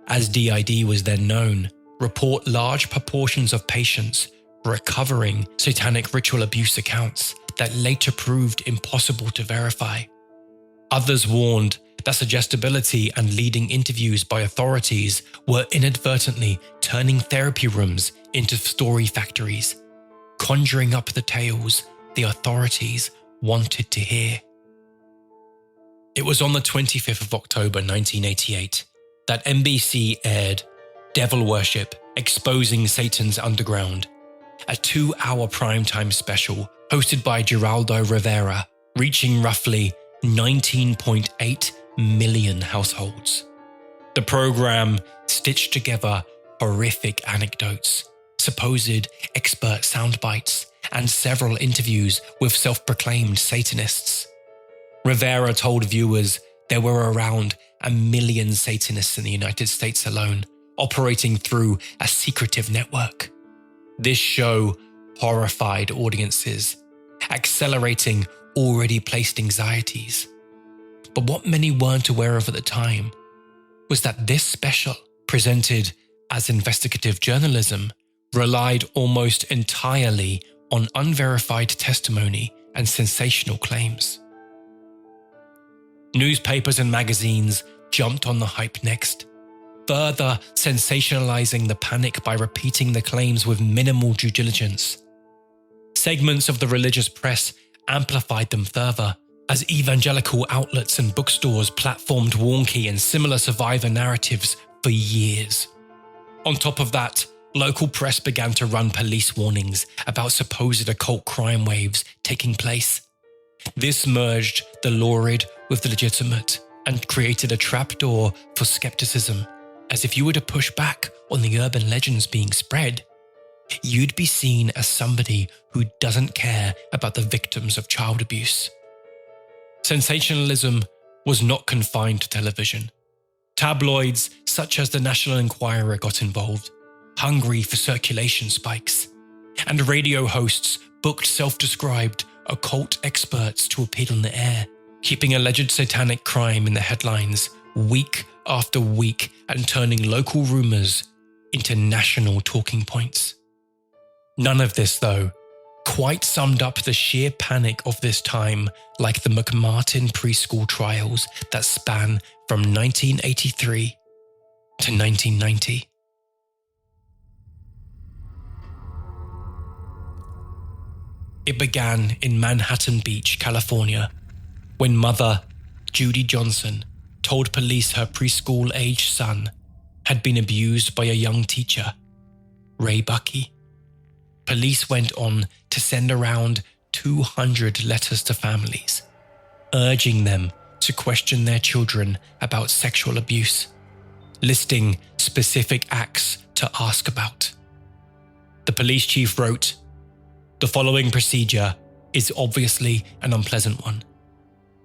as DID was then known, report large proportions of patients recovering satanic ritual abuse accounts that later proved impossible to verify. Others warned that suggestibility and leading interviews by authorities were inadvertently turning therapy rooms into story factories, conjuring up the tales the authorities wanted to hear. It was on the 25th of October 1988 that NBC aired Devil Worship: Exposing Satan's Underground, a 2-hour primetime special hosted by Geraldo Rivera, reaching roughly 19.8 million households. The program stitched together horrific anecdotes, supposed expert sound bites, and several interviews with self-proclaimed Satanists. Rivera told viewers there were around 1 million Satanists in the United States alone, operating through a secretive network. This show horrified audiences, accelerating already placed anxieties. But what many weren't aware of at the time was that this special, presented as investigative journalism, relied almost entirely on unverified testimony and sensational claims. Newspapers and magazines jumped on the hype next, further sensationalizing the panic by repeating the claims with minimal due diligence. Segments of the religious press amplified them further, as evangelical outlets and bookstores platformed wonky and similar survivor narratives for years. On top of that, local press began to run police warnings about supposed occult crime waves taking place. This merged the lurid with the legitimate and created a trapdoor for skepticism, as if you were to push back on the urban legends being spread, you'd be seen as somebody who doesn't care about the victims of child abuse. Sensationalism was not confined to television. Tabloids such as the National Enquirer got involved, hungry for circulation spikes, and radio hosts booked self-described occult experts to appear on the air, keeping alleged satanic crime in the headlines week after week and turning local rumours into national talking points. None of this, though, quite summed up the sheer panic of this time, like the McMartin preschool trials that span from 1983 to 1990. It began in Manhattan Beach, California, when mother Judy Johnson told police her preschool-aged son had been abused by a young teacher, Ray Buckey. Police went on to send around 200 letters to families, urging them to question their children about sexual abuse, listing specific acts to ask about. The police chief wrote, "The following procedure is obviously an unpleasant one,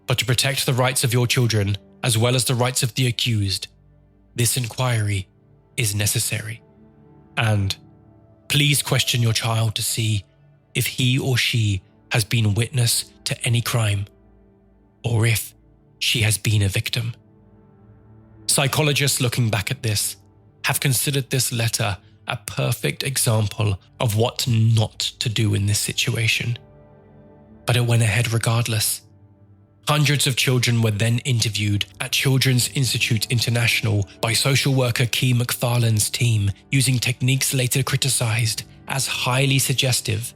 but to protect the rights of your children as well as the rights of the accused, this inquiry is necessary. And please question your child to see if he or she has been witness to any crime, or if she has been a victim." Psychologists looking back at this have considered this letter a perfect example of what not to do in this situation. But it went ahead regardless. Hundreds of children were then interviewed at Children's Institute International by social worker Key McFarlane's team using techniques later criticized as highly suggestive,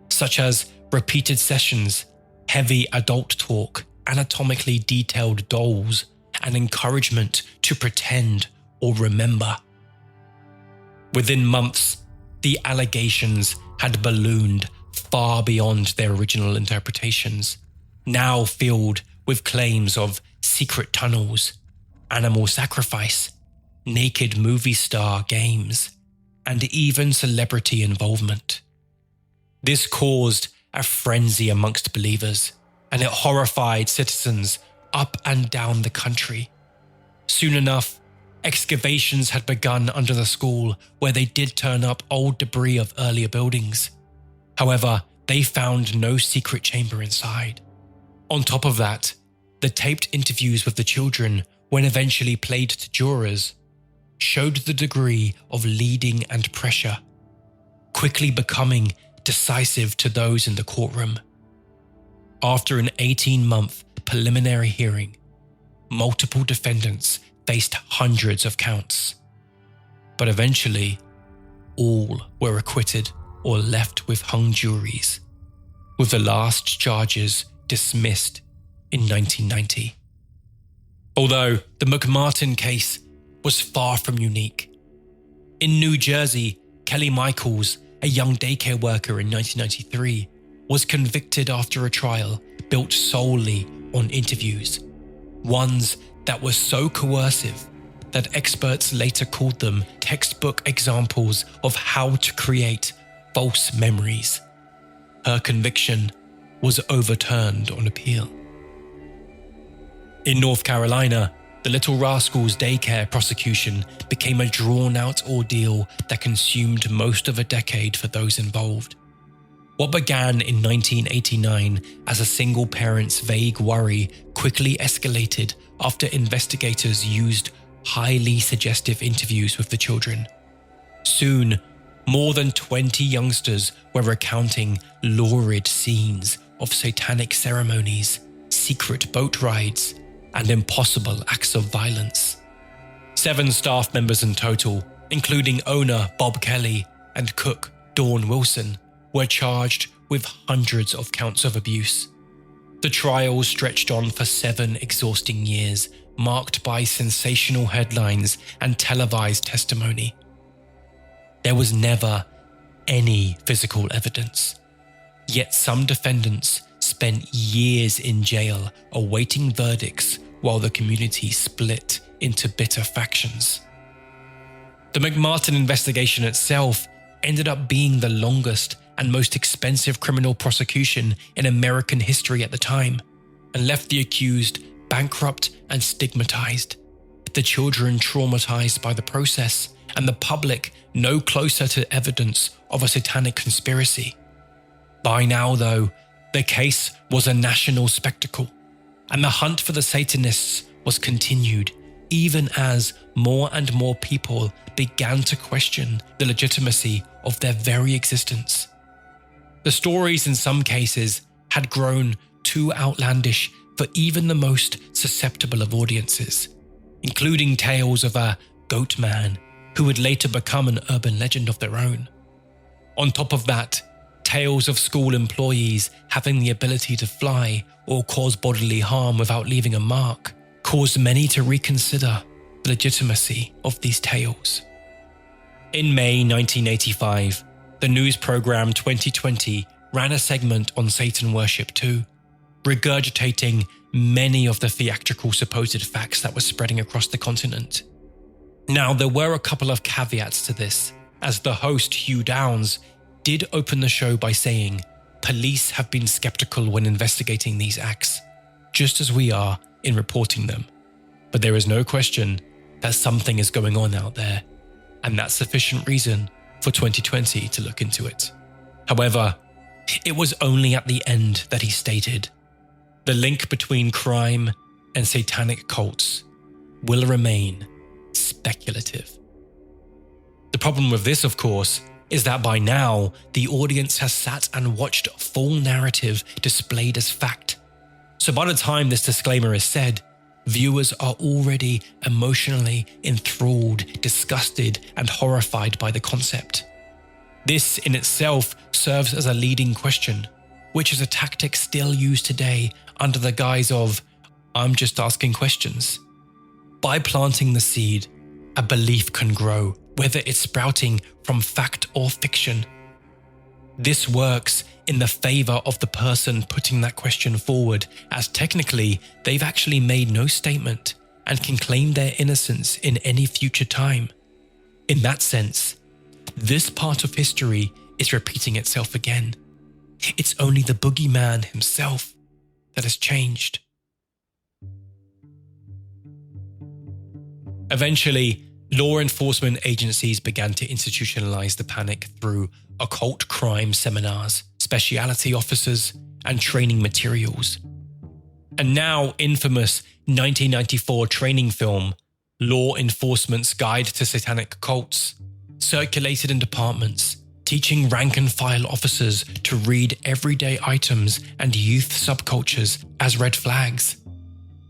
such as repeated sessions, heavy adult talk, anatomically detailed dolls, and encouragement to pretend or remember. Within months, the allegations had ballooned far beyond their original interpretations, now filled with claims of secret tunnels, animal sacrifice, naked movie star games, and even celebrity involvement. This caused a frenzy amongst believers, and it horrified citizens up and down the country. Soon enough, excavations had begun under the school, where they did turn up old debris of earlier buildings. However, they found no secret chamber inside. On top of that, the taped interviews with the children, when eventually played to jurors, showed the degree of leading and pressure, quickly becoming decisive to those in the courtroom. After an 18-month preliminary hearing, multiple defendants faced hundreds of counts. But eventually, all were acquitted or left with hung juries, with the last charges dismissed in 1990. Although the McMartin case was far from unique. In New Jersey, Kelly Michaels, a young daycare worker in 1993, was convicted after a trial built solely on interviews, ones that were so coercive that experts later called them textbook examples of how to create false memories. Her conviction was overturned on appeal. In North Carolina, the Little Rascals daycare prosecution became a drawn-out ordeal that consumed most of a decade for those involved. What began in 1989 as a single parent's vague worry quickly escalated after investigators used highly suggestive interviews with the children. Soon, more than 20 youngsters were recounting lurid scenes of satanic ceremonies, secret boat rides, and impossible acts of violence. 7 staff members in total, including owner Bob Kelly and cook Dawn Wilson, were charged with hundreds of counts of abuse. The trial stretched on for 7 exhausting years, marked by sensational headlines and televised testimony. There was never any physical evidence, yet some defendants spent years in jail awaiting verdicts while the community split into bitter factions. The McMartin investigation itself ended up being the longest and most expensive criminal prosecution in American history at the time, and left the accused bankrupt and stigmatized, the children traumatized by the process, and the public no closer to evidence of a satanic conspiracy. By now, though, the case was a national spectacle, and the hunt for the Satanists was continued, even as more and more people began to question the legitimacy of their very existence. The stories in some cases had grown too outlandish for even the most susceptible of audiences, including tales of a goat man who would later become an urban legend of their own. On top of that, tales of school employees having the ability to fly or cause bodily harm without leaving a mark caused many to reconsider the legitimacy of these tales. In May 1985, the news program 2020 ran a segment on Satan worship too, regurgitating many of the theatrical supposed facts that were spreading across the continent. Now, there were a couple of caveats to this, as the host, Hugh Downs, did open the show by saying, "Police have been skeptical when investigating these acts, just as we are in reporting them. But there is no question that something is going on out there, and that's sufficient reason for 2020 to look into it." However, it was only at the end that he stated, "The link between crime and satanic cults will remain speculative." The problem with this, of course, is that by now, the audience has sat and watched a full narrative displayed as fact. So by the time this disclaimer is said, viewers are already emotionally enthralled, disgusted, and horrified by the concept. This in itself serves as a leading question, which is a tactic still used today under the guise of, "I'm just asking questions." By planting the seed, a belief can grow, whether it's sprouting from fact or fiction. This works in the favor of the person putting that question forward, as technically they've actually made no statement and can claim their innocence in any future time. In that sense, this part of history is repeating itself again. It's only the boogeyman himself that has changed. Eventually, law enforcement agencies began to institutionalize the panic through occult crime seminars, specialty officers, and training materials. And now infamous 1994 training film, Law Enforcement's Guide to Satanic Cults, circulated in departments, teaching rank-and-file officers to read everyday items and youth subcultures as red flags.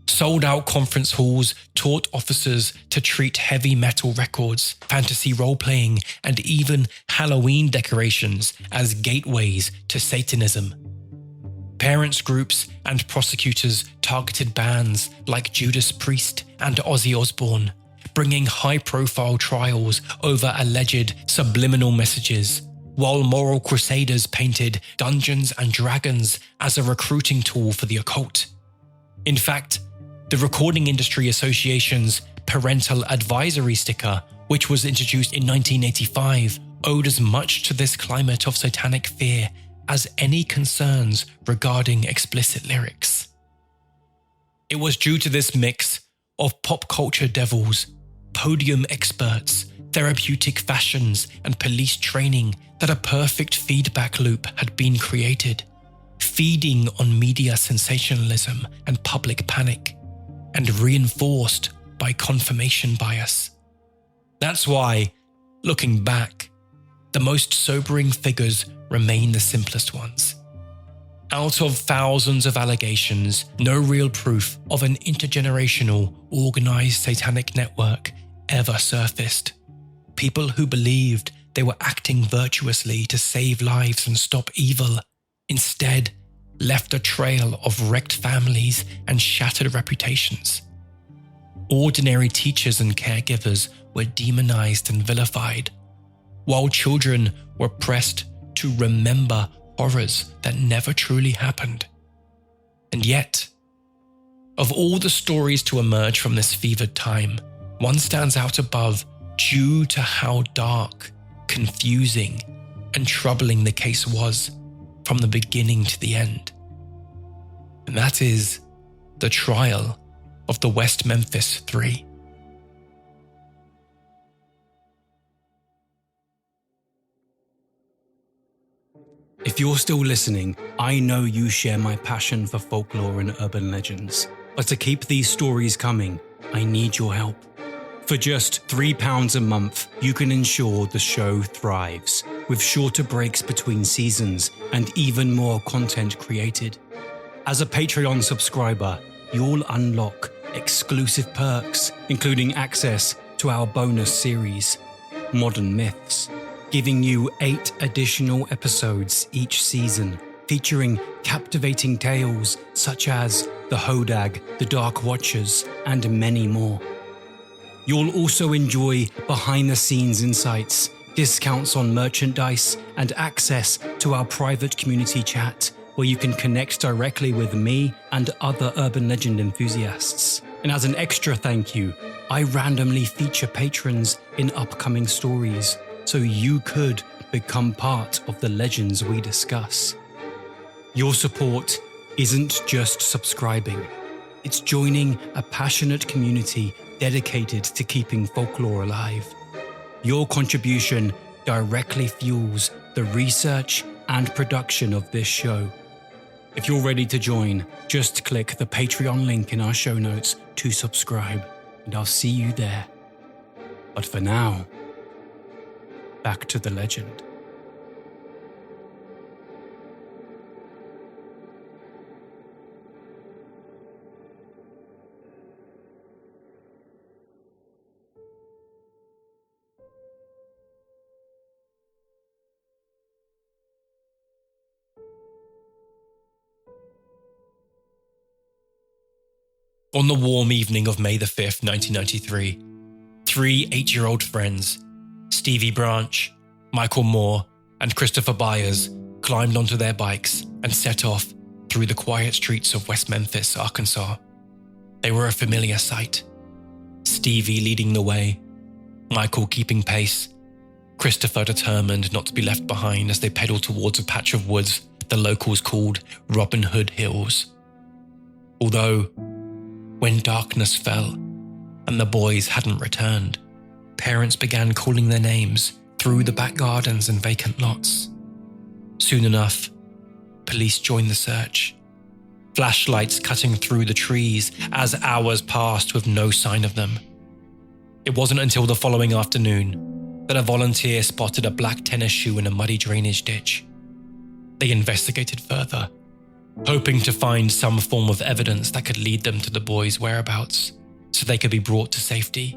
Sold-out conference halls taught officers to treat heavy metal records, fantasy role-playing, and even Halloween decorations as gateways to Satanism. Parents groups and prosecutors targeted bands like Judas Priest and Ozzy Osbourne, bringing high-profile trials over alleged subliminal messages, while moral crusaders painted Dungeons and Dragons as a recruiting tool for the occult. In fact, the Recording Industry Association's parental advisory sticker, which was introduced in 1985, owed as much to this climate of satanic fear as any concerns regarding explicit lyrics. It was due to this mix of pop culture devils, podium experts, therapeutic fashions, and police training that a perfect feedback loop had been created, feeding on media sensationalism and public panic, and reinforced by confirmation bias. That's why, looking back, the most sobering figures remain the simplest ones. Out of thousands of allegations, no real proof of an intergenerational, organized satanic network ever surfaced. People who believed they were acting virtuously to save lives and stop evil, instead left a trail of wrecked families and shattered reputations. Ordinary teachers and caregivers were demonized and vilified, while children were pressed to remember horrors that never truly happened. And yet, of all the stories to emerge from this fevered time, one stands out above due to how dark, confusing, and troubling the case was from the beginning to the end. And that is the trial of the West Memphis Three. If you're still listening, I know you share my passion for folklore and urban legends. But to keep these stories coming, I need your help. For just £3 a month, you can ensure the show thrives, with shorter breaks between seasons and even more content created. As a Patreon subscriber, you'll unlock exclusive perks, including access to our bonus series, Modern Myths, giving you 8 additional episodes each season, featuring captivating tales such as The Hodag, The Dark Watchers, and many more. You'll also enjoy behind-the-scenes insights, discounts on merchandise, and access to our private community chat, where you can connect directly with me and other urban legend enthusiasts. And as an extra thank you, I randomly feature patrons in upcoming stories, so you could become part of the legends we discuss. Your support isn't just subscribing, it's joining a passionate community dedicated to keeping folklore alive. Your contribution directly fuels the research and production of this show. If you're ready to join, just click the Patreon link in our show notes to subscribe, and I'll see you there. But for now, back to the legend. On the warm evening of May the 5th, 1993, 3 8-year-old friends, Stevie Branch, Michael Moore, and Christopher Byers, climbed onto their bikes and set off through the quiet streets of West Memphis, Arkansas. They were a familiar sight. Stevie leading the way, Michael keeping pace, Christopher determined not to be left behind as they pedaled towards a patch of woods the locals called Robin Hood Hills. Although, when darkness fell and the boys hadn't returned, parents began calling their names through the back gardens and vacant lots. Soon enough, police joined the search, flashlights cutting through the trees as hours passed with no sign of them. It wasn't until the following afternoon that a volunteer spotted a black tennis shoe in a muddy drainage ditch. They investigated further, hoping to find some form of evidence that could lead them to the boys' whereabouts so they could be brought to safety.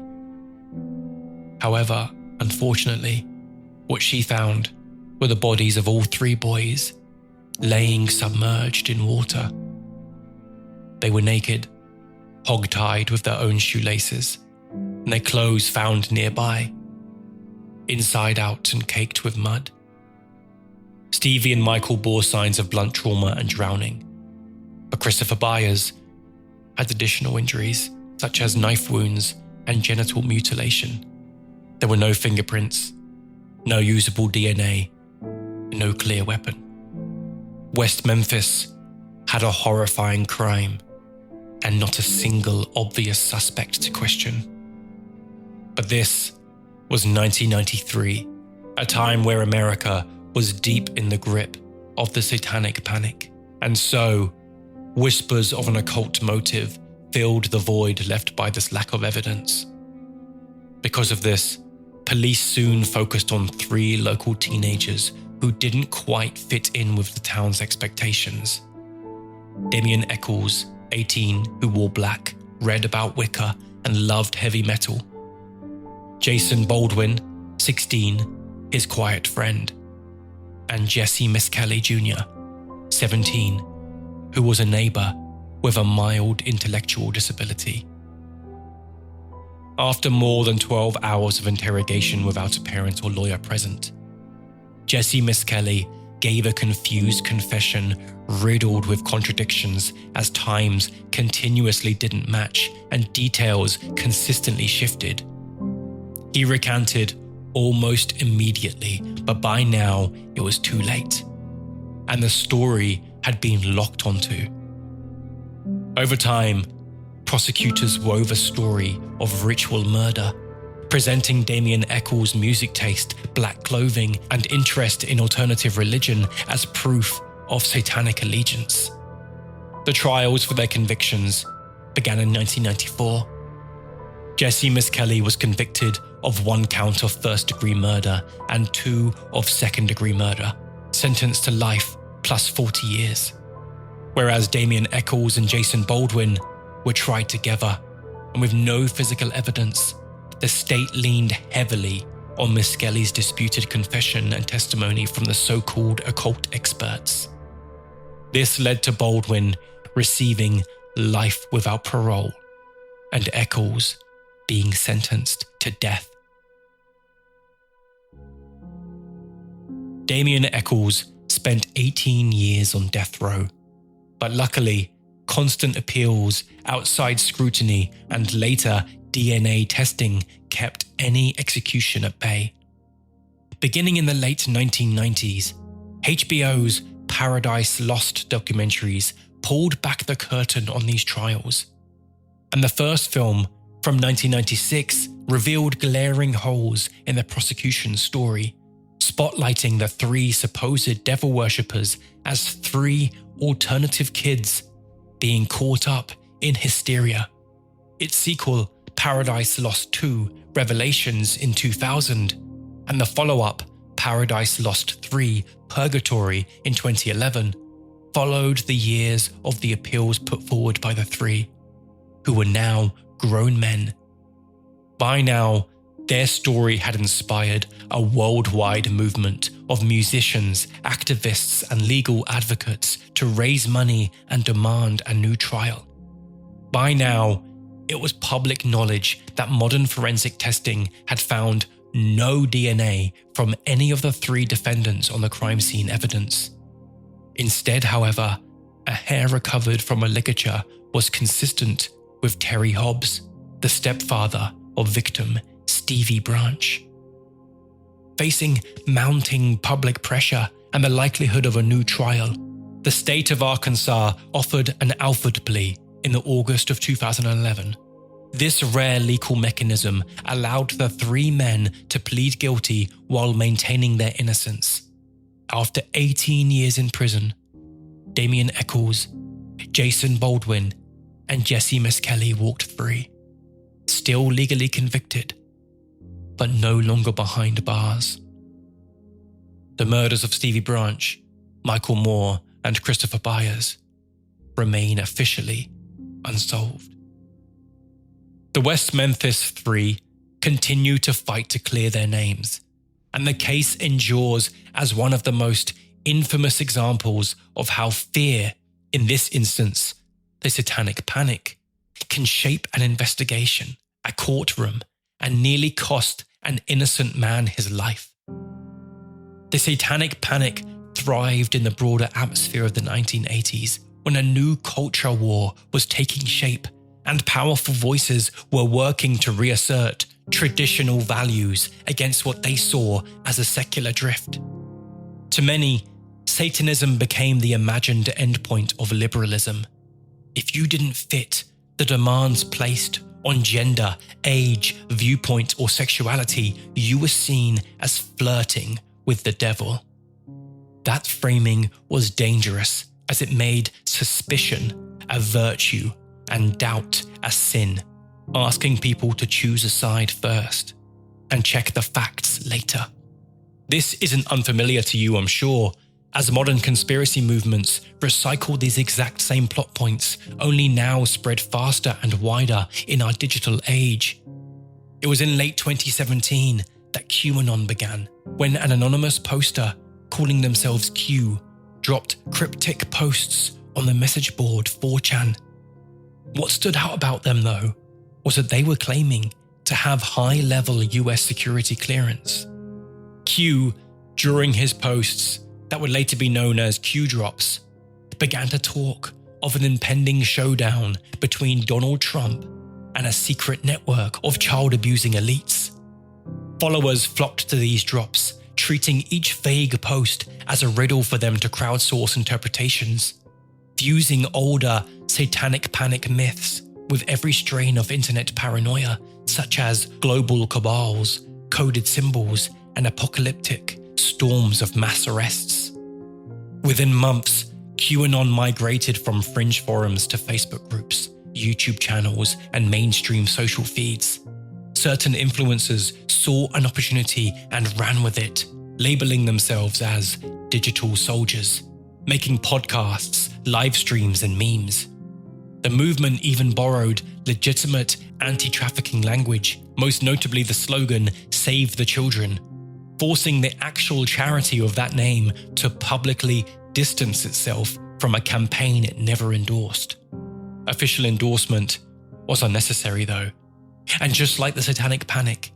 However, unfortunately, what she found were the bodies of all 3 boys, laying submerged in water. They were naked, hog-tied with their own shoelaces, and their clothes found nearby, inside out and caked with mud. Stevie and Michael bore signs of blunt trauma and drowning, but Christopher Byers had additional injuries, such as knife wounds and genital mutilation. There were no fingerprints, no usable DNA, no clear weapon. West Memphis had a horrifying crime and not a single obvious suspect to question. But this was 1993, a time where America was deep in the grip of the Satanic Panic, and so whispers of an occult motive filled the void left by this lack of evidence. Because of this, police soon focused on 3 local teenagers who didn't quite fit in with the town's expectations. Damien Eccles, 18, who wore black, read about Wicca, and loved heavy metal. Jason Baldwin, 16, his quiet friend. And Jesse Miskelly Jr., 17, who was a neighbor with a mild intellectual disability. After more than 12 hours of interrogation without a parent or lawyer present, Jesse Miskelly gave a confused confession riddled with contradictions as times continuously didn't match and details consistently shifted. He recanted almost immediately, but by now it was too late, and the story had been locked onto. Over time, prosecutors wove a story of ritual murder, presenting Damien Eccles' music taste, black clothing, and interest in alternative religion as proof of satanic allegiance. The trials for their convictions began in 1994. Jesse Miskelly was convicted of 1 count of first-degree murder and 2 of second-degree murder, sentenced to life plus 40 years. Whereas Damien Eccles and Jason Baldwin were tried together, and with no physical evidence, the state leaned heavily on Miskelly's disputed confession and testimony from the so-called occult experts. This led to Baldwin receiving life without parole, and Eccles being sentenced to death. Damien Eccles spent 18 years on death row, but luckily, constant appeals, outside scrutiny, and later DNA testing kept any execution at bay. Beginning in the late 1990s, HBO's Paradise Lost documentaries pulled back the curtain on these trials, and the first film, from 1996, revealed glaring holes in the prosecution's story, spotlighting the 3 supposed devil worshippers as 3 alternative kids being caught up in hysteria. Its sequel, Paradise Lost 2, Revelations in 2000, and the follow-up, Paradise Lost 3, Purgatory in 2011, followed the years of the appeals put forward by the 3, who were now grown men. By now, their story had inspired a worldwide movement of musicians, activists, and legal advocates to raise money and demand a new trial. By now, it was public knowledge that modern forensic testing had found no DNA from any of the 3 defendants on the crime scene evidence. Instead, however, a hair recovered from a ligature was consistent with Terry Hobbs, the stepfather of victim Stevie Branch. Facing mounting public pressure and the likelihood of a new trial, the state of Arkansas offered an Alford plea in August of 2011. This rare legal mechanism allowed the 3 men to plead guilty while maintaining their innocence. After 18 years in prison, Damien Eccles, Jason Baldwin, and Jesse Miskelly walked free, still legally convicted, but no longer behind bars. The murders of Stevie Branch, Michael Moore, and Christopher Byers remain officially unsolved. The West Memphis 3 continue to fight to clear their names, and the case endures as one of the most infamous examples of how fear, in this instance, the Satanic Panic, can shape an investigation, a courtroom, and nearly cost an innocent man his life. The Satanic Panic thrived in the broader atmosphere of the 1980s when a new culture war was taking shape and powerful voices were working to reassert traditional values against what they saw as a secular drift. To many, Satanism became the imagined endpoint of liberalism. If you didn't fit the demands placed on gender, age, viewpoint, or sexuality, you were seen as flirting with the devil. That framing was dangerous, as it made suspicion a virtue and doubt a sin, asking people to choose a side first and check the facts later. This isn't unfamiliar to you, I'm sure, as modern conspiracy movements recycle these exact same plot points, only now spread faster and wider in our digital age. It was in late 2017 that QAnon began, when an anonymous poster calling themselves Q dropped cryptic posts on the message board 4chan. What stood out about them, though, was that they were claiming to have high-level US security clearance. Q, during his posts that would later be known as Q drops, began to talk of an impending showdown between Donald Trump and a secret network of child-abusing elites. Followers flocked to these drops, treating each vague post as a riddle for them to crowdsource interpretations, fusing older Satanic Panic myths with every strain of internet paranoia, such as global cabals, coded symbols, and apocalyptic storms of mass arrests. Within months, QAnon migrated from fringe forums to Facebook groups, YouTube channels, and mainstream social feeds. Certain influencers saw an opportunity and ran with it, labeling themselves as digital soldiers, making podcasts, live streams, and memes. The movement even borrowed legitimate anti-trafficking language, most notably the slogan, "Save the Children," forcing the actual charity of that name to publicly distance itself from a campaign it never endorsed. Official endorsement was unnecessary, though. And just like the Satanic Panic,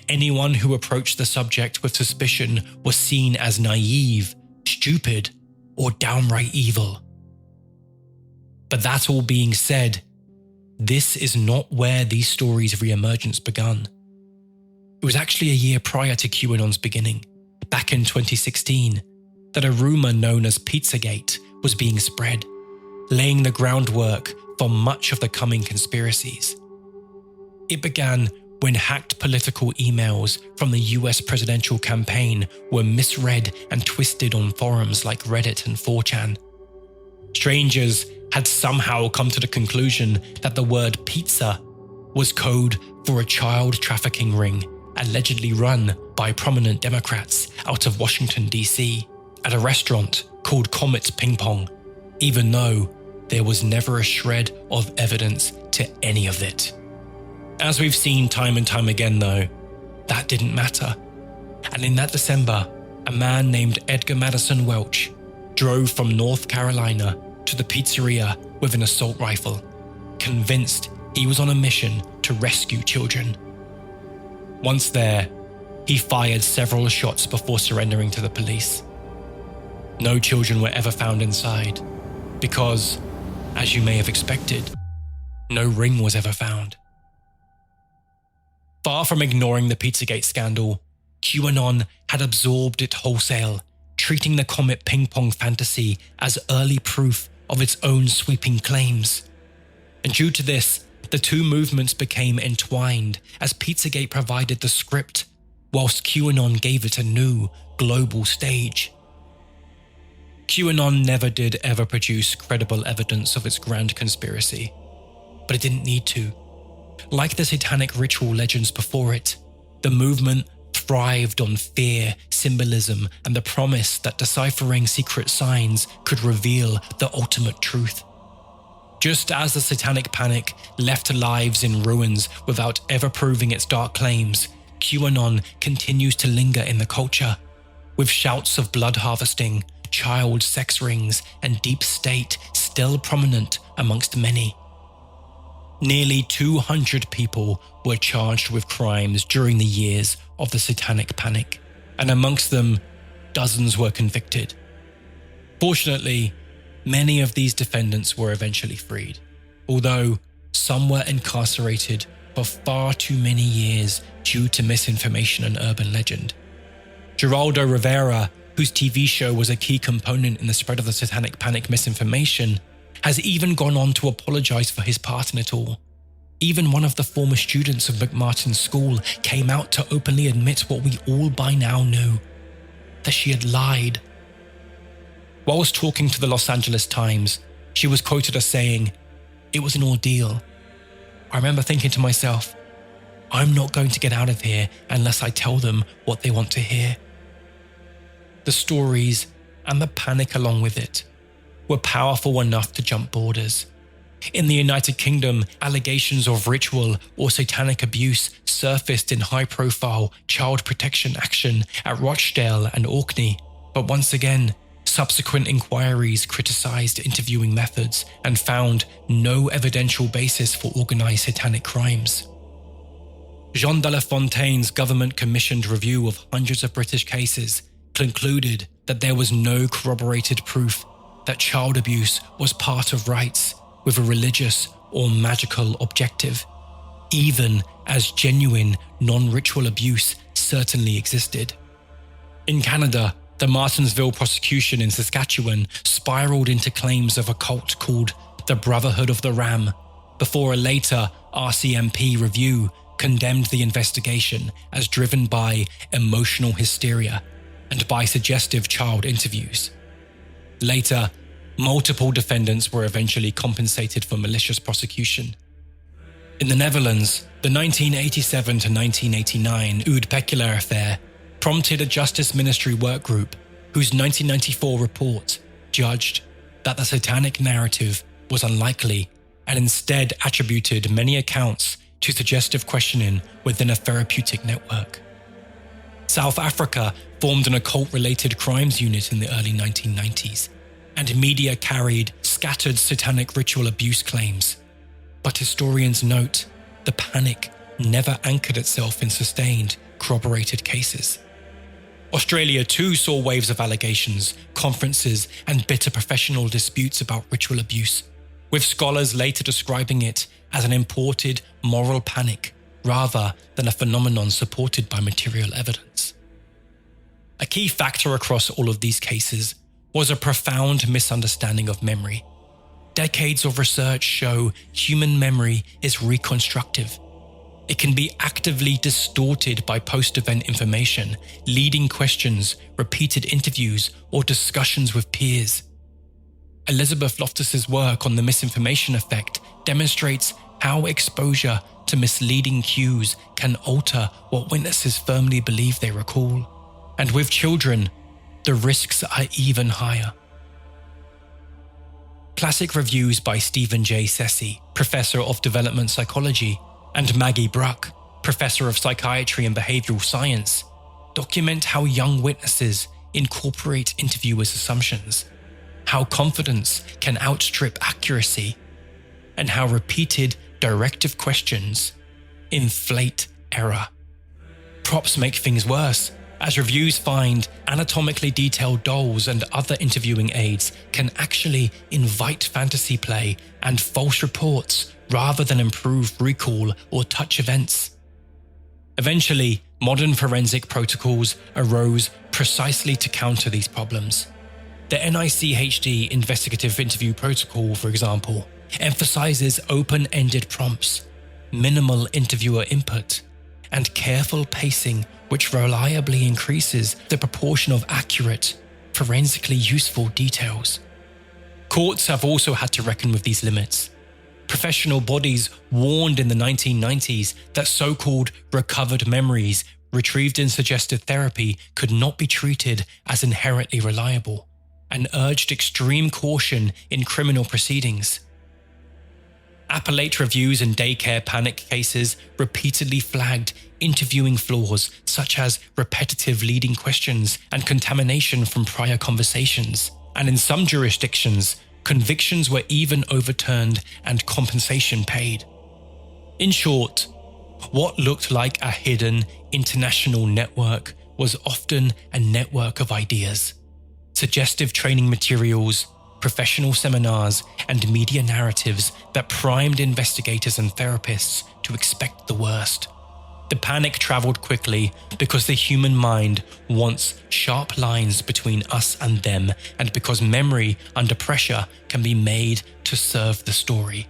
anyone who approached the subject with suspicion was seen as naive, stupid, or downright evil. But that all being said, this is not where these stories' re-emergence begun. It was actually a year prior to QAnon's beginning, back in 2016, that a rumor known as Pizzagate was being spread, laying the groundwork for much of the coming conspiracies. It began when hacked political emails from the US presidential campaign were misread and twisted on forums like Reddit and 4chan. Strangers had somehow come to the conclusion that the word pizza was code for a child trafficking ring allegedly run by prominent Democrats out of Washington, D.C. at a restaurant called Comet Ping Pong, even though there was never a shred of evidence to any of it. As we've seen time and time again, though, that didn't matter. And in that December, a man named Edgar Madison Welch drove from North Carolina to the pizzeria with an assault rifle, convinced he was on a mission to rescue children. Once there, he fired several shots before surrendering to the police. No children were ever found inside because, as you may have expected, no ring was ever found. Far from ignoring the Pizzagate scandal, QAnon had absorbed it wholesale, treating the Comet Ping Pong fantasy as early proof of its own sweeping claims. And due to this, the two movements became entwined as Pizzagate provided the script, whilst QAnon gave it a new, global stage. QAnon never did ever produce credible evidence of its grand conspiracy, but it didn't need to. Like the satanic ritual legends before it, the movement thrived on fear, symbolism, and the promise that deciphering secret signs could reveal the ultimate truth. Just as the Satanic Panic left lives in ruins without ever proving its dark claims, QAnon continues to linger in the culture, with shouts of blood harvesting, child sex rings, and deep state still prominent amongst many. Nearly 200 people were charged with crimes during the years of the Satanic Panic, and amongst them, dozens were convicted. Fortunately, many of these defendants were eventually freed, although some were incarcerated for far too many years due to misinformation and urban legend. Geraldo Rivera, whose TV show was a key component in the spread of the Satanic Panic misinformation, has even gone on to apologize for his part in it all. Even one of the former students of McMartin's school came out to openly admit what we all by now knew, that she had lied. Whilst talking to the Los Angeles Times, she was quoted as saying, "It was an ordeal. I remember thinking to myself, I'm not going to get out of here unless I tell them what they want to hear." The stories, and the panic along with it, were powerful enough to jump borders. In the United Kingdom, allegations of ritual or satanic abuse surfaced in high-profile child protection action at Rochdale and Orkney, but once again, subsequent inquiries criticised interviewing methods and found no evidential basis for organised satanic crimes. Jean de La Fontaine's government-commissioned review of hundreds of British cases concluded that there was no corroborated proof that child abuse was part of rites with a religious or magical objective, even as genuine non-ritual abuse certainly existed. In Canada, the Martinsville prosecution in Saskatchewan spiraled into claims of a cult called the Brotherhood of the Ram, before a later RCMP review condemned the investigation as driven by emotional hysteria and by suggestive child interviews. Later, multiple defendants were eventually compensated for malicious prosecution. In the Netherlands, the 1987 to 1989 Oud Pekela affair prompted a Justice Ministry work group whose 1994 report judged that the satanic narrative was unlikely and instead attributed many accounts to suggestive questioning within a therapeutic network. South Africa formed an occult-related crimes unit in the early 1990s, and media carried scattered satanic ritual abuse claims. But historians note the panic never anchored itself in sustained, corroborated cases. Australia too saw waves of allegations, conferences, and bitter professional disputes about ritual abuse, with scholars later describing it as an imported moral panic rather than a phenomenon supported by material evidence. A key factor across all of these cases was a profound misunderstanding of memory. Decades of research show human memory is reconstructive. It can be actively distorted by post-event information, leading questions, repeated interviews, or discussions with peers. Elizabeth Loftus's work on the misinformation effect demonstrates how exposure to misleading cues can alter what witnesses firmly believe they recall. And with children, the risks are even higher. Classic reviews by Stephen J. Sessi, Professor of Development Psychology, and Maggie Bruck, Professor of Psychiatry and Behavioral Science, document how young witnesses incorporate interviewers' assumptions, how confidence can outstrip accuracy, and how repeated directive questions inflate error. Props make things worse, as reviews find anatomically detailed dolls and other interviewing aids can actually invite fantasy play and false reports rather than improve recall or touch events. Eventually, modern forensic protocols arose precisely to counter these problems. The NICHD Investigative Interview Protocol, for example, emphasizes open-ended prompts, minimal interviewer input, and careful pacing, which reliably increases the proportion of accurate, forensically useful details. Courts have also had to reckon with these limits. Professional bodies warned in the 1990s that so-called recovered memories retrieved in suggestive therapy could not be treated as inherently reliable, and urged extreme caution in criminal proceedings. Appellate reviews in daycare panic cases repeatedly flagged interviewing flaws such as repetitive leading questions and contamination from prior conversations, and in some jurisdictions, convictions were even overturned and compensation paid. In short, what looked like a hidden international network was often a network of ideas, suggestive training materials, professional seminars, and media narratives that primed investigators and therapists to expect the worst. The panic traveled quickly because the human mind wants sharp lines between us and them, and because memory under pressure can be made to serve the story.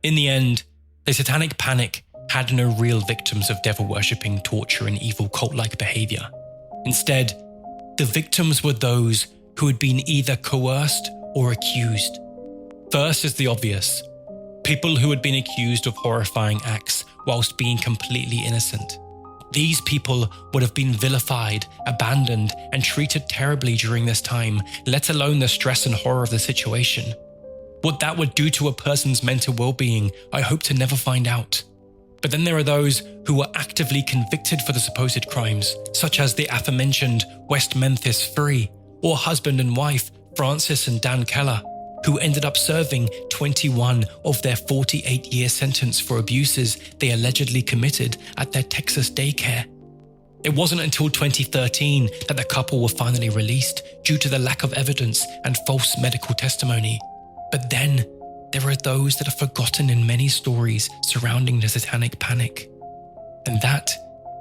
In the end, the Satanic Panic had no real victims of devil-worshipping, torture, and evil cult-like behavior. Instead, the victims were those who had been either coerced or accused. First is the obvious. People who had been accused of horrifying acts whilst being completely innocent. These people would have been vilified, abandoned, and treated terribly during this time, let alone the stress and horror of the situation. What that would do to a person's mental well-being, I hope to never find out. But then there are those who were actively convicted for the supposed crimes, such as the aforementioned West Memphis Three, or husband and wife Francis and Dan Keller, who ended up serving 21 of their 48-year sentence for abuses they allegedly committed at their Texas daycare. It wasn't until 2013 that the couple were finally released due to the lack of evidence and false medical testimony. But then, there are those that are forgotten in many stories surrounding the Satanic Panic. And that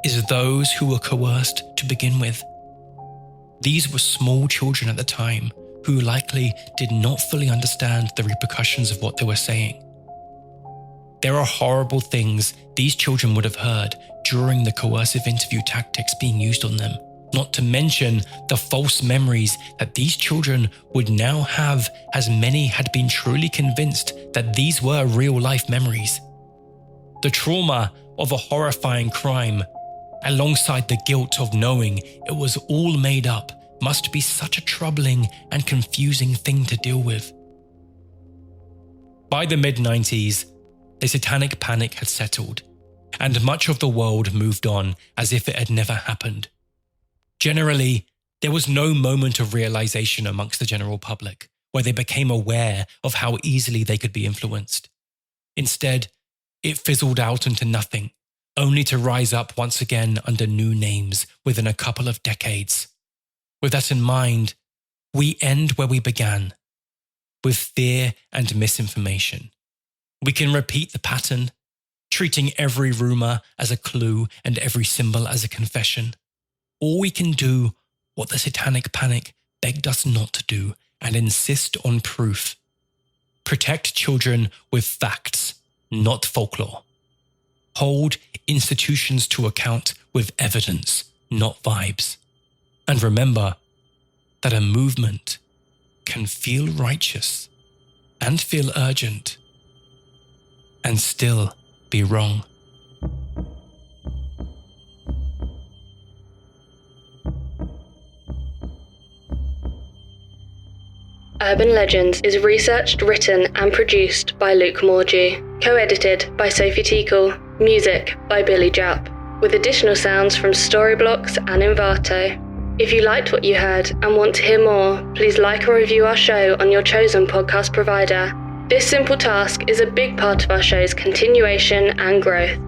is those who were coerced to begin with. These were small children at the time who likely did not fully understand the repercussions of what they were saying. There are horrible things these children would have heard during the coercive interview tactics being used on them, not to mention the false memories that these children would now have, as many had been truly convinced that these were real-life memories. The trauma of a horrifying crime, alongside the guilt of knowing it was all made up, must be such a troubling and confusing thing to deal with. By the mid-90s, the Satanic Panic had settled, and much of the world moved on as if it had never happened. Generally, there was no moment of realization amongst the general public where they became aware of how easily they could be influenced. Instead, it fizzled out into nothing, only to rise up once again under new names within a couple of decades. With that in mind, we end where we began, with fear and misinformation. We can repeat the pattern, treating every rumor as a clue and every symbol as a confession. Or we can do what the Satanic Panic begged us not to do and insist on proof. Protect children with facts, not folklore. Hold institutions to account with evidence, not vibes. And remember that a movement can feel righteous and feel urgent and still be wrong. Urban Legends is researched, written and produced by Luke Morgie. Co-edited by Sophie Tickle. Music by Billy Jupp. With additional sounds from Storyblocks and Envato. If you liked what you heard and want to hear more, please like and review our show on your chosen podcast provider. This simple task is a big part of our show's continuation and growth.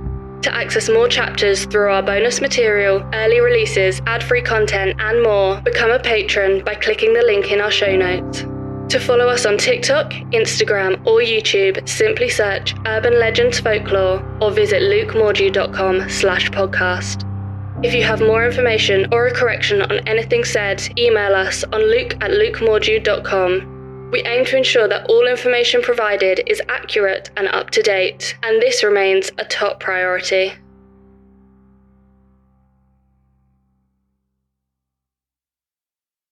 To access more chapters through our bonus material, early releases, ad-free content and more, become a patron by clicking the link in our show notes. To follow us on TikTok, Instagram or YouTube, simply search Urban Legends Folklore or visit lukemorgie.com/podcast. If you have more information or a correction on anything said, email us on luke@lukemorgie.com. We aim to ensure that all information provided is accurate and up to date, and this remains a top priority.